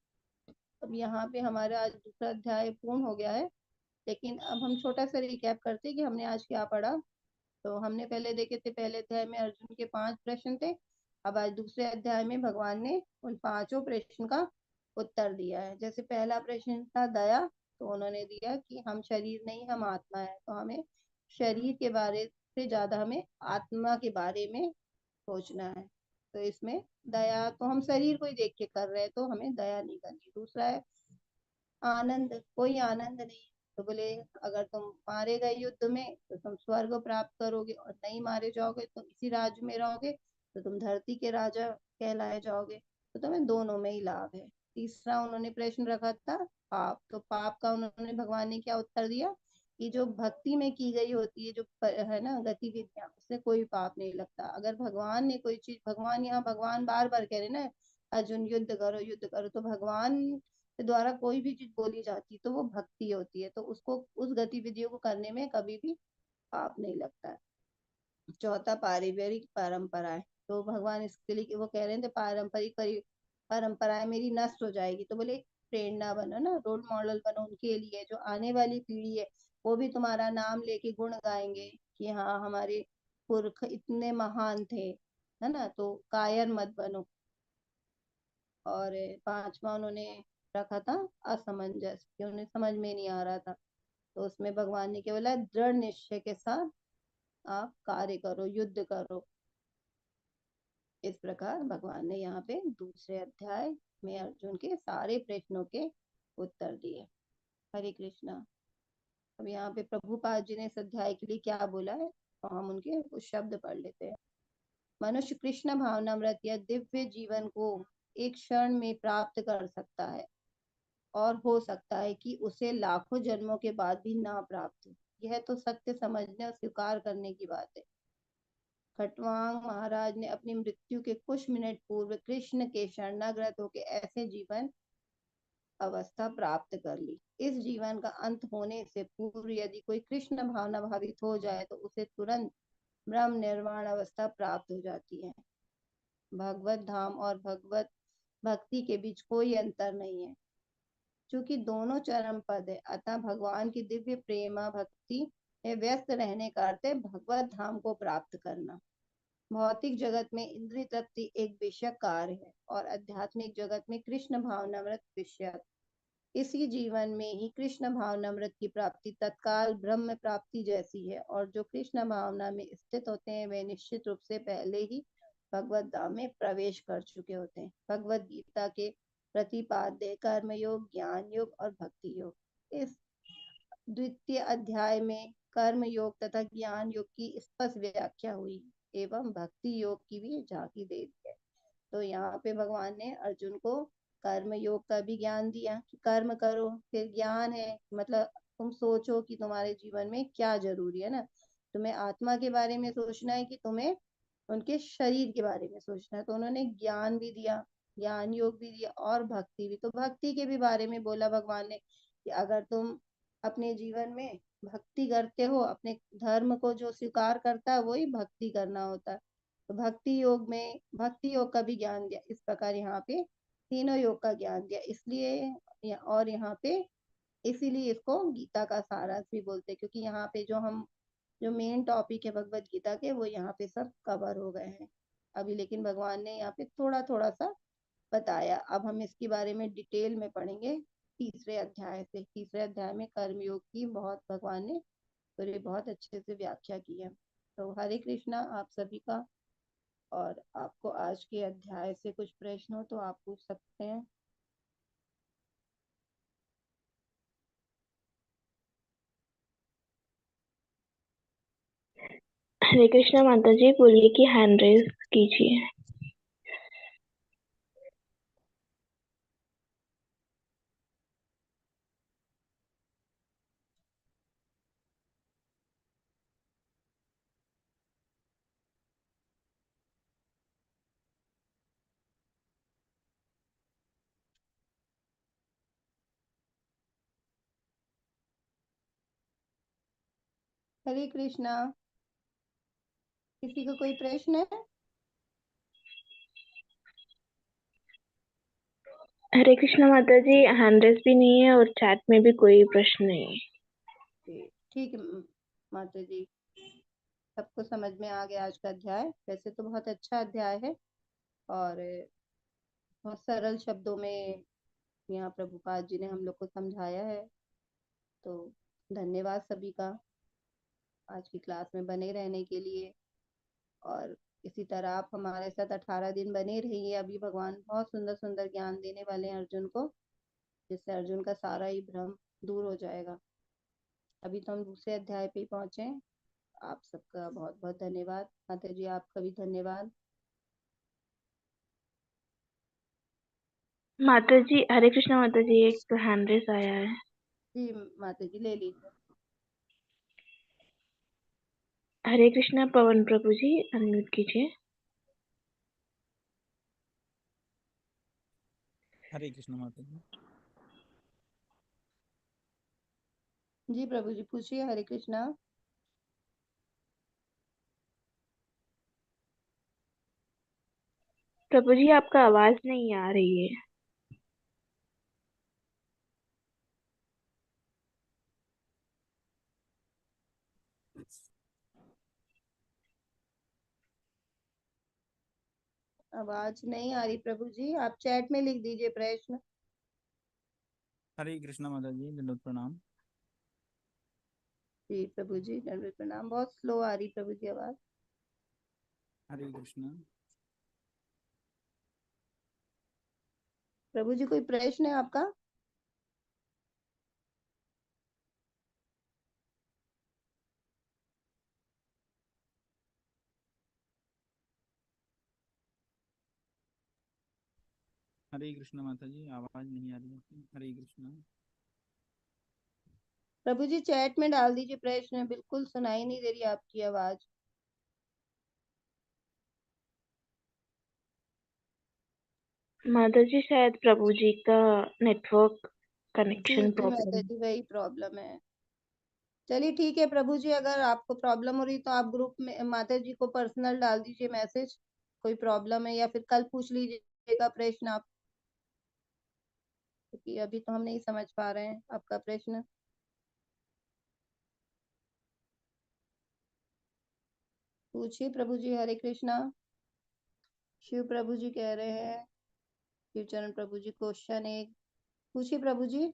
अब यहाँ पे हमारा आज दूसरा अध्याय पूर्ण हो गया है, लेकिन अब हम छोटा सा रिकैप करते हैं कि हमने आज क्या पढ़ा। तो हमने पहले देखे थे, पहले अध्याय में अर्जुन के 5 प्रश्न थे। अब आज दूसरे अध्याय में भगवान ने उन पांचों प्रश्न का उत्तर दिया है। जैसे पहला प्रश्न था दया, तो उन्होंने दिया कि हम शरीर नहीं, हम आत्मा है, तो हमें शरीर के बारे से ज्यादा हमें आत्मा के बारे में सोचना है। तो इसमें दया, तो हम शरीर को ही देख के कर रहे हैं, तो हमें दया नहीं करनी। दूसरा है आनंद, कोई आनंद नहीं, तो बोले अगर तुम मारे गए युद्ध में तो तुम स्वर्ग प्राप्त करोगे, और नहीं मारे जाओगे तो इसी राज्य में रहोगे, तो तुम धरती के राजा कहलाए जाओगे, तो तुम्हें दोनों में ही लाभ है। तीसरा उन्होंने प्रश्न रखा था पाप, तो पाप का उन्होंने, भगवान ने क्या उत्तर दिया कि जो भक्ति में की गई होती है, जो है ना गतिविधियां, उससे कोई पाप नहीं लगता। अगर भगवान ने कोई चीज, भगवान यहाँ भगवान बार बार कह रहे ना अर्जुन युद्ध करो युद्ध करो, तो भगवान के द्वारा कोई भी चीज बोली जाती तो वो भक्ति होती है, तो उसको उस गतिविधियों को करने में कभी भी पाप नहीं लगता है। चौथा पारिवारिक परंपराएं, तो भगवान इसके लिए वो कह रहे थे पारंपरिक परंपराएं मेरी नष्ट हो जाएगी, तो बोले प्रेरणा बनो ना, रोल मॉडल बनो उनके लिए, जो आने वाली पीढ़ी है वो भी तुम्हारा नाम लेके गुण गाएंगे कि हाँ हमारे पुरख इतने महान थे, है ना। तो कायर मत बनो। और पांचवा उन्होंने रखा था असमंजस, कि उन्हें समझ में नहीं आ रहा था, तो उसमें भगवान ने क्या बोला, दृढ़ निश्चय के साथ आप कार्य करो, युद्ध करो। इस प्रकार भगवान ने यहाँ पे दूसरे अध्याय में अर्जुन के सारे प्रश्नों के उत्तर दिए। हरे कृष्णा। अब यहाँ पे प्रभुपाद जी ने इस अध्याय के लिए क्या बोला है, तो हम उनके कुछ शब्द पढ़ लेते हैं। मनुष्य कृष्ण भावनामृत या दिव्य जीवन को एक क्षण में प्राप्त कर सकता है, और हो सकता है कि उसे लाखों जन्मों के बाद भी ना प्राप्त हो। यह तो सत्य समझने और स्वीकार करने की बात है। खटवांग महाराज ने अपनी मृत्यु के कुछ मिनट पूर्व कृष्ण के शरणागत होकर ऐसे जीवन अवस्था प्राप्त कर ली। इस जीवन का अंत होने से पूर्व यदि कोई कृष्ण भावना भावित हो जाए तो उसे तुरंत ब्रह्म निर्वाण अवस्था प्राप्त हो जाती है। भगवत धाम और भगवत भक्ति के बीच कोई अंतर नहीं है, क्योंकि दोनों चरम पद है। अतः भगवान की दिव्य प्रेमा भक्ति में व्यस्त रहने का अर्थ है भगवत धाम को प्राप्त करना। भौतिक जगत में इंद्रिय तृप्ति एक विषय कार्य है, और आध्यात्मिक जगत में कृष्ण भावनामृत विषय। इसी जीवन में ही कृष्ण भावनामृत की प्राप्ति तत्काल ब्रह्म प्राप्ति जैसी है, और जो कृष्ण भावना में स्थित होते हैं वे निश्चित रूप से पहले ही भगवत धाम में प्रवेश कर चुके होते हैं। भगवत गीता के प्रतिपाद्य कर्म योग, ज्ञान योग और भक्ति योग। इस द्वितीय अध्याय में कर्म योग तथा ज्ञान योग की स्पष्ट व्याख्या हुई एवं भक्ति योग की भी झांकी दे दी है। तो यहाँ पे भगवान ने अर्जुन को कर्म योग का भी ज्ञान दिया कि कर्म करो। फिर ज्ञान है, मतलब तुम सोचो कि तुम्हारे जीवन में क्या जरूरी है ना। तुम्हें आत्मा के बारे में सोचना है कि तुम्हें उनके शरीर के बारे में सोचना है, तो उन्होंने ज्ञान भी दिया, ज्ञान योग भी दिया, और भक्ति भी। तो भक्ति के भी बारे में बोला भगवान ने कि अगर तुम अपने जीवन में भक्ति करते हो, अपने धर्म को जो स्वीकार करता है वही भक्ति करना होता है। तो भक्ति योग में भक्ति योग का भी ज्ञान दिया। इस प्रकार यहाँ पे तीनों योग का ज्ञान दिया, इसलिए और यहाँ पे इसीलिए इसको गीता का सारांश भी बोलते हैं, क्योंकि यहाँ पे जो मेन टॉपिक है भगवत गीता के वो यहाँ पे सब कवर हो गए हैं अभी। लेकिन भगवान ने यहाँ पे थोड़ा थोड़ा सा बताया। अब हम इसके बारे में डिटेल में पढ़ेंगे तीसरे अध्याय से। तीसरे अध्याय में कर्मयोग की बहुत भगवान ने पूरी बहुत अच्छे से व्याख्या की है। तो हरे कृष्णा आप सभी का। और आपको आज के अध्याय से कुछ प्रश्न हो तो आप पूछ सकते हैं। हरे कृष्णा माता जी, बोलिए कि हैंड रेज कीजिए। हरे कृष्णा। किसी को कोई प्रश्न है? हरे कृष्णा माता जी, हैंड रेज भी नहीं है और चैट में भी कोई प्रश्न नहीं है। ठीक है माता जी, सबको समझ में आ गया आज का अध्याय। वैसे तो बहुत अच्छा अध्याय है और बहुत सरल शब्दों में यहाँ प्रभुपाद जी ने हम लोग को समझाया है। तो धन्यवाद सभी का आज की क्लास में बने रहने के लिए। और इसी तरह आप हमारे साथ 18 दिन बने रहिए। अभी भगवान बहुत सुंदर सुंदर ज्ञान देने वाले हैं अर्जुन को, जिससे अर्जुन का सारा ही भ्रम दूर हो जाएगा। अभी तो हम दूसरे अध्याय पे ही पहुंचे हैं। आप सबका बहुत बहुत धन्यवाद। माता जी आपका भी धन्यवाद। माता जी, हरे कृष्णा माता जी, एक हैंड रेज आया है। जी माता जी ले लीजिए। हरे कृष्णा पवन प्रभु जी, अनम्यूट कीजिए। हरे कृष्ण माता जी। जी प्रभु जी पूछिए। हरे कृष्णा। प्रभु जी आपका आवाज नहीं आ रही है। आवाज नहीं आ रही प्रभु जी, आप चैट में लिख दीजिए प्रश्न। हरे कृष्ण माता जी, दंडवत प्रणाम। जी प्रभु जी दंडवत प्रणाम। बहुत स्लो आ रही प्रभु जी आवाज। हरे कृष्ण। प्रभु जी कोई प्रश्न है आपका? हरे कृष्ण माता जी, आवाज नहीं आ रही है। हरे कृष्ण। प्रभु जी चैट में डाल दीजिए प्रश्न, बिल्कुल सुनाई नहीं दे रही आपकी आवाज। माता जी शायद प्रभु जी का नेटवर्क जी कनेक्शन जी माता प्रॉब्लम। जी वही प्रॉब्लम है। चलिए ठीक है प्रभु जी, अगर आपको प्रॉब्लम हो रही तो आप ग्रुप में माता जी को पर्सनल डाल दीजिए मैसेज, कोई प्रॉब्लम है, या फिर कल पूछ लीजिएगा प्रश्न आप, क्योंकि अभी तो हम नहीं समझ पा रहे हैं आपका प्रश्न। पूछिए प्रभु जी। हरे कृष्णा। शिव प्रभु जी कह रहे हैं, शिवचरण प्रभु जी क्वेश्चन एक पूछिए प्रभु जी।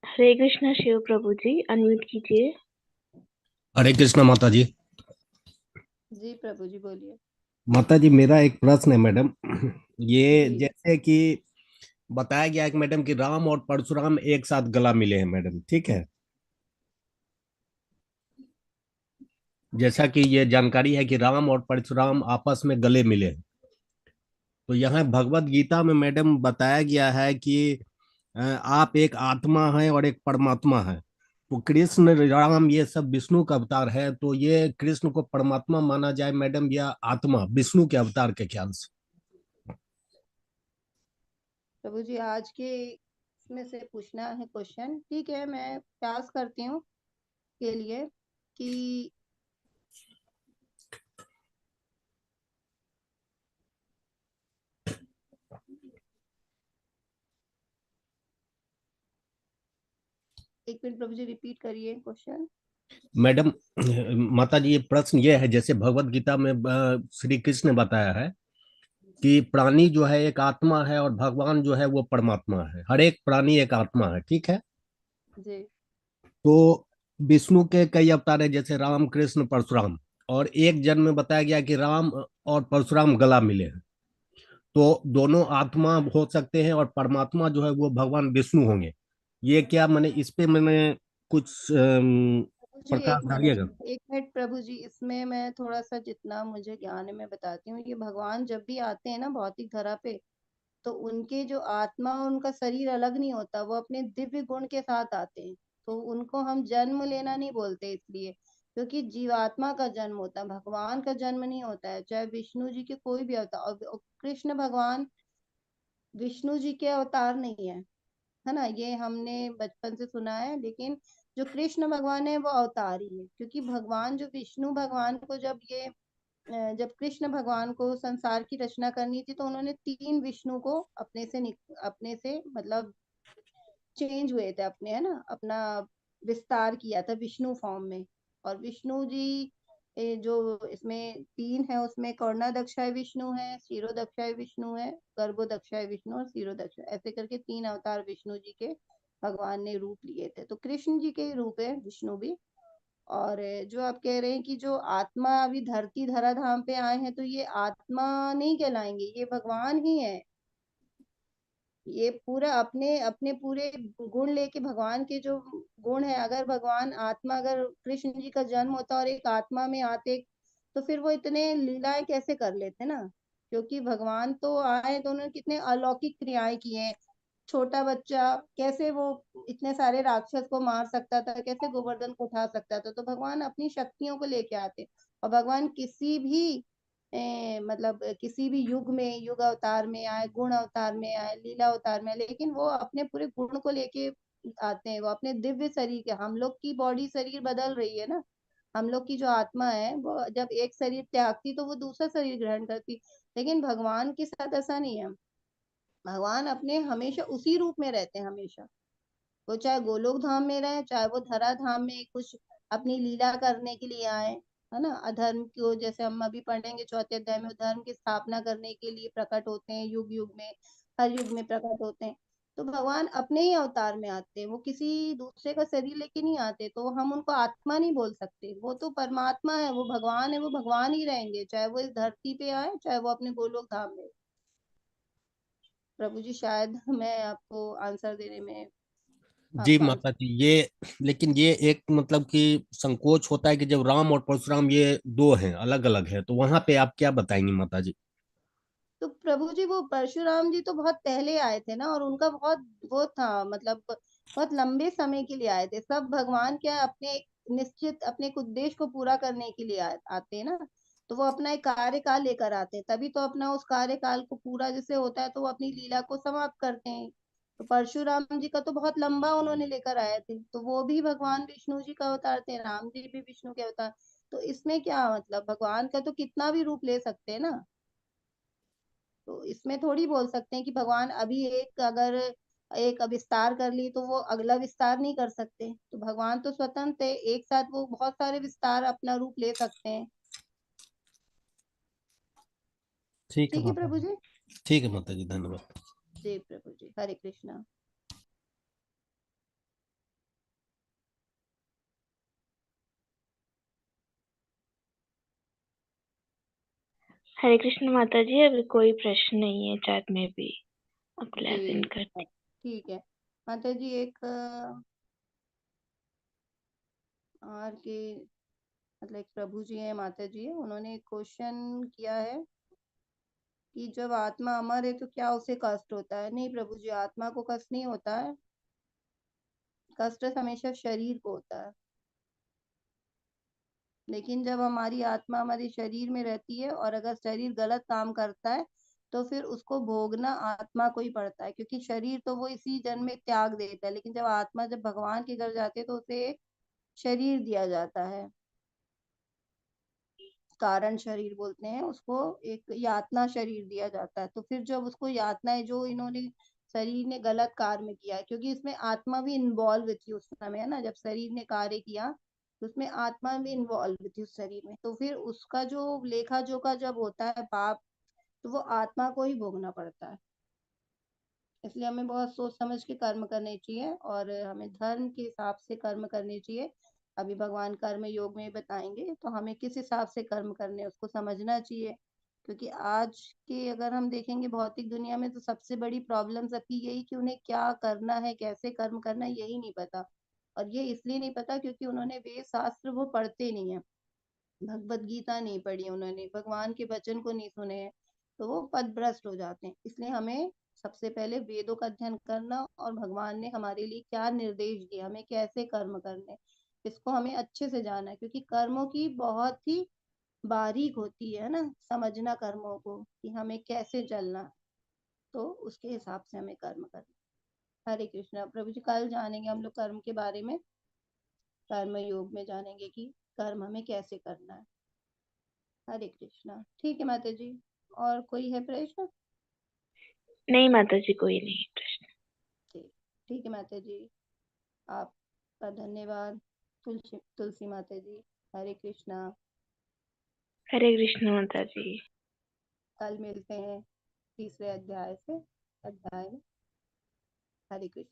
हरे कृष्ण शिव प्रभु जी, अनम्यूट कीजिए। हरे कृष्ण माता जी। जी प्रभु जी बोलिए। माता जी मेरा एक प्रश्न है मैडम। ये जी जैसे कि बताया गया है कि मैडम कि राम और परशुराम एक साथ गला मिले हैं मैडम, ठीक है। जैसा कि ये जानकारी है कि राम और परशुराम आपस में गले मिले हैं, तो यहाँ भगवत गीता में मैडम बताया गया है कि आप एक आत्मा है और एक परमात्मा है। तो कृष्ण राम ये सब विष्णु का अवतार है, तो ये कृष्ण को परमात्मा माना जाए मैडम या आत्मा विष्णु के अवतार के ख्याल से? प्रभु जी आज के इसमें से पूछना है क्वेश्चन, ठीक है, मैं प्रयास करती हूँ के लिए कि एक मिनट प्रभु जी रिपीट करिए क्वेश्चन। मैडम माता जी ये प्रश्न ये है, जैसे भगवत गीता में श्री कृष्ण ने बताया है कि प्राणी जो है एक आत्मा है और भगवान जो है वो परमात्मा है। हर एक प्राणी एक आत्मा है, ठीक है। जी तो विष्णु के कई अवतार है, जैसे राम कृष्ण परशुराम, और एक जन्म में बताया गया कि राम और परशुराम गला मिले हैं। तो दोनों आत्मा हो सकते हैं और परमात्मा जो है वो भगवान विष्णु होंगे। ये क्या मैंने इस पे मैंने कुछ प्रभु जी प्रकाश डालिएगा। एक मिनट प्रभु जी, इसमें मैं थोड़ा सा जितना मुझे ज्ञान है मैं बताती हूँ। ये भगवान जब भी आते हैं ना भौतिक धरा पे, तो उनके जो आत्मा और उनका शरीर अलग नहीं होता, वो अपने दिव्य गुण के साथ आते हैं। तो उनको हम जन्म लेना नहीं बोलते, इसलिए क्योंकि जीवात्मा का जन्म होता है, भगवान का जन्म नहीं होता है, चाहे विष्णु जी के कोई भी अवतार। और कृष्ण भगवान विष्णु जी के अवतार नहीं है ना, ये हमने बचपन से सुना है। लेकिन जो कृष्ण भगवान है वो अवतार ही है, क्योंकि भगवान जो विष्णु भगवान को जब कृष्ण भगवान को संसार की रचना करनी थी, तो उन्होंने 3 विष्णु को अपने से मतलब चेंज हुए थे, अपने है ना, अपना विस्तार किया था विष्णु फॉर्म में। और विष्णु जी जो इसमें 3 है, उसमें कर्णदक्षाय विष्णु है, शिरोदक्षाय विष्णु है, गर्भोदक्षाय विष्णु और शिरोदक्षाय, ऐसे करके 3 अवतार विष्णु जी के भगवान ने रूप लिए थे। तो कृष्ण जी के रूप है विष्णु भी। और जो आप कह रहे हैं कि जो आत्मा अभी धरती धरा धाम पे आए हैं, तो ये आत्मा नहीं कहलाएंगे, ये भगवान ही है। ये पूरा अपने अपने पूरे गुण लेके, भगवान के जो गुण है, अगर भगवान आत्मा, अगर कृष्ण जी का जन्म होता और एक आत्मा में आते, तो फिर वो इतने लीलाएं कैसे कर लेते ना। क्योंकि भगवान तो आए तो उन्होंने कितने अलौकिक क्रियाएं की हैं। छोटा बच्चा कैसे वो इतने सारे राक्षस को मार सकता था, कैसे गोवर्धन को उठा सकता था। तो भगवान अपनी शक्तियों को लेके आते, और भगवान किसी भी मतलब किसी भी युग में, युग अवतार में आए, गुण अवतार में आए, लीला अवतार में आए, लेकिन वो अपने पूरे गुण को लेके आते हैं। वो अपने दिव्य शरीर के, हम लोग की बॉडी शरीर बदल रही है ना, हम लोग की जो आत्मा है वो जब एक शरीर त्यागती तो वो दूसरा शरीर ग्रहण करती, लेकिन भगवान के साथ ऐसा नहीं है। भगवान अपने हमेशा उसी रूप में रहते हैं हमेशा। वो चाहे गोलोक धाम में रहे, चाहे वो धरा धाम में कुछ अपनी लीला करने के लिए आए, है ना। अधर्म को, जैसे हम अभी पढ़ेंगे चौथे अध्याय में, धर्म की स्थापना करने के लिए प्रकट होते हैं, युग युग में, हर युग में प्रकट होते हैं। तो भगवान अपने ही अवतार में आते हैं, वो किसी दूसरे का शरीर लेके नहीं आते। तो हम उनको आत्मा नहीं बोल सकते, वो तो परमात्मा है, वो भगवान है, वो भगवान ही रहेंगे, चाहे वो इस धरती पे आए, चाहे वो अपने गोलोक धाम में। प्रभु जी शायद मैं आपको आंसर देने में जी आपको माता आंसर। जी, ये लेकिन ये एक मतलब कि संकोच होता है कि जब राम और परशुराम ये दो हैं, अलग अलग है, तो वहां पे आप क्या बताएंगी माता जी? तो प्रभु जी वो परशुराम जी तो बहुत पहले आए थे ना, और उनका बहुत वो था, मतलब बहुत लंबे समय के लिए आए थे। सब भगवान क्या है, अपने एक निश्चित अपने एक उद्देश्य को पूरा करने के लिए आते हैं ना। तो वो अपना एक कार्यकाल लेकर आते हैं, तभी तो अपना उस कार्यकाल को पूरा जैसे होता है तो वो अपनी लीला को समाप्त करते हैं। तो परशुराम जी का तो बहुत लंबा उन्होंने लेकर आए थे, तो वो भी भगवान विष्णु जी का अवतार थे, राम जी भी विष्णु के अवतार। तो इसमें क्या मतलब, भगवान का तो कितना भी रूप ले सकते हैं ना। तो इसमें थोड़ी बोल सकते हैं कि भगवान अभी एक अगर एक विस्तार कर ली तो वो अगला विस्तार नहीं कर सकते। तो भगवान तो स्वतंत्र है, एक साथ वो बहुत सारे विस्तार अपना रूप ले सकते हैं। ठीक है ठीक है माता प्रभु जी। जी। ठीक है माता जी, धन्यवाद। जी प्रभु जी, हरे कृष्णा। हरे कृष्ण माता जी, अभी कोई प्रश्न नहीं है चैट में भी, अब क्लास जी एंड करते हैं। ठीक है माता जी। एक और के मतलब एक प्रभु जी है, माता जी है, उन्होंने एक क्वेश्चन किया है कि जब आत्मा अमर है तो क्या उसे कष्ट होता है। नहीं प्रभु जी, आत्मा को कष्ट नहीं होता है, कष्ट हमेशा शरीर को होता है। लेकिन जब हमारी आत्मा हमारे शरीर में रहती है और अगर शरीर गलत काम करता है तो फिर उसको भोगना आत्मा को ही पड़ता है, क्योंकि शरीर तो वो इसी जन्म में त्याग देता है। लेकिन जब आत्मा जब भगवान के घर जाती है तो उसे एक शरीर दिया जाता है, कारण शरीर बोलते हैं उसको, एक यातना शरीर दिया जाता है। तो फिर जब उसको यातनाएं जो इन्होंने शरीर ने गलत कार्य किया है, क्योंकि इसमें आत्मा भी इन्वॉल्व थी उस समय, है ना, जब शरीर ने कार्य किया तो उसमें आत्मा भी इन्वॉल्व थी उस शरीर में। तो फिर उसका जो लेखा जोखा जब होता है पाप, तो वो आत्मा को ही भोगना पड़ता है। इसलिए हमें बहुत सोच समझ के कर्म करने चाहिए, और हमें धर्म के हिसाब से कर्म करने चाहिए। अभी भगवान कर्म योग में बताएंगे तो हमें किस हिसाब से कर्म करने हैं, उसको समझना चाहिए। क्योंकि आज के अगर हम देखेंगे भौतिक दुनिया में तो सबसे बड़ी प्रॉब्लम सबकी यही कि उन्हें क्या करना है, कैसे कर्म करना है, यही नहीं पता। और ये इसलिए नहीं पता क्योंकि उन्होंने वेद शास्त्र वो पढ़ते नहीं है, भगवत गीता नहीं पढ़ी उन्होंने, भगवान के वचन को नहीं सुने हैं, तो वो पथभ्रष्ट हो जाते हैं। इसलिए हमें सबसे पहले वेदों का अध्ययन करना, और भगवान ने हमारे लिए क्या निर्देश दिए, हमें कैसे कर्म करने, इसको हमें अच्छे से जाना है। क्योंकि कर्मों की बहुत ही बारीक होती है ना, समझना कर्मों को कि हमें कैसे चलना है, तो उसके हिसाब से हमें कर्म करना। हरे कृष्णा प्रभु जी, कल जानेंगे हम लोग कर्म के बारे में, कर्म योग में जानेंगे कि कर्म हमें कैसे करना है। हरे कृष्णा। ठीक है माता जी, और कोई है प्रश्न? नहीं माता जी, कोई नहीं प्रश्न। ठीक, ठीक है माता जी, आपका धन्यवाद। तुलसी तुलसी माता जी, हरे कृष्णा। हरे कृष्ण माता जी। कल मिलते हैं तीसरे अध्याय में। हरे कृष्णा।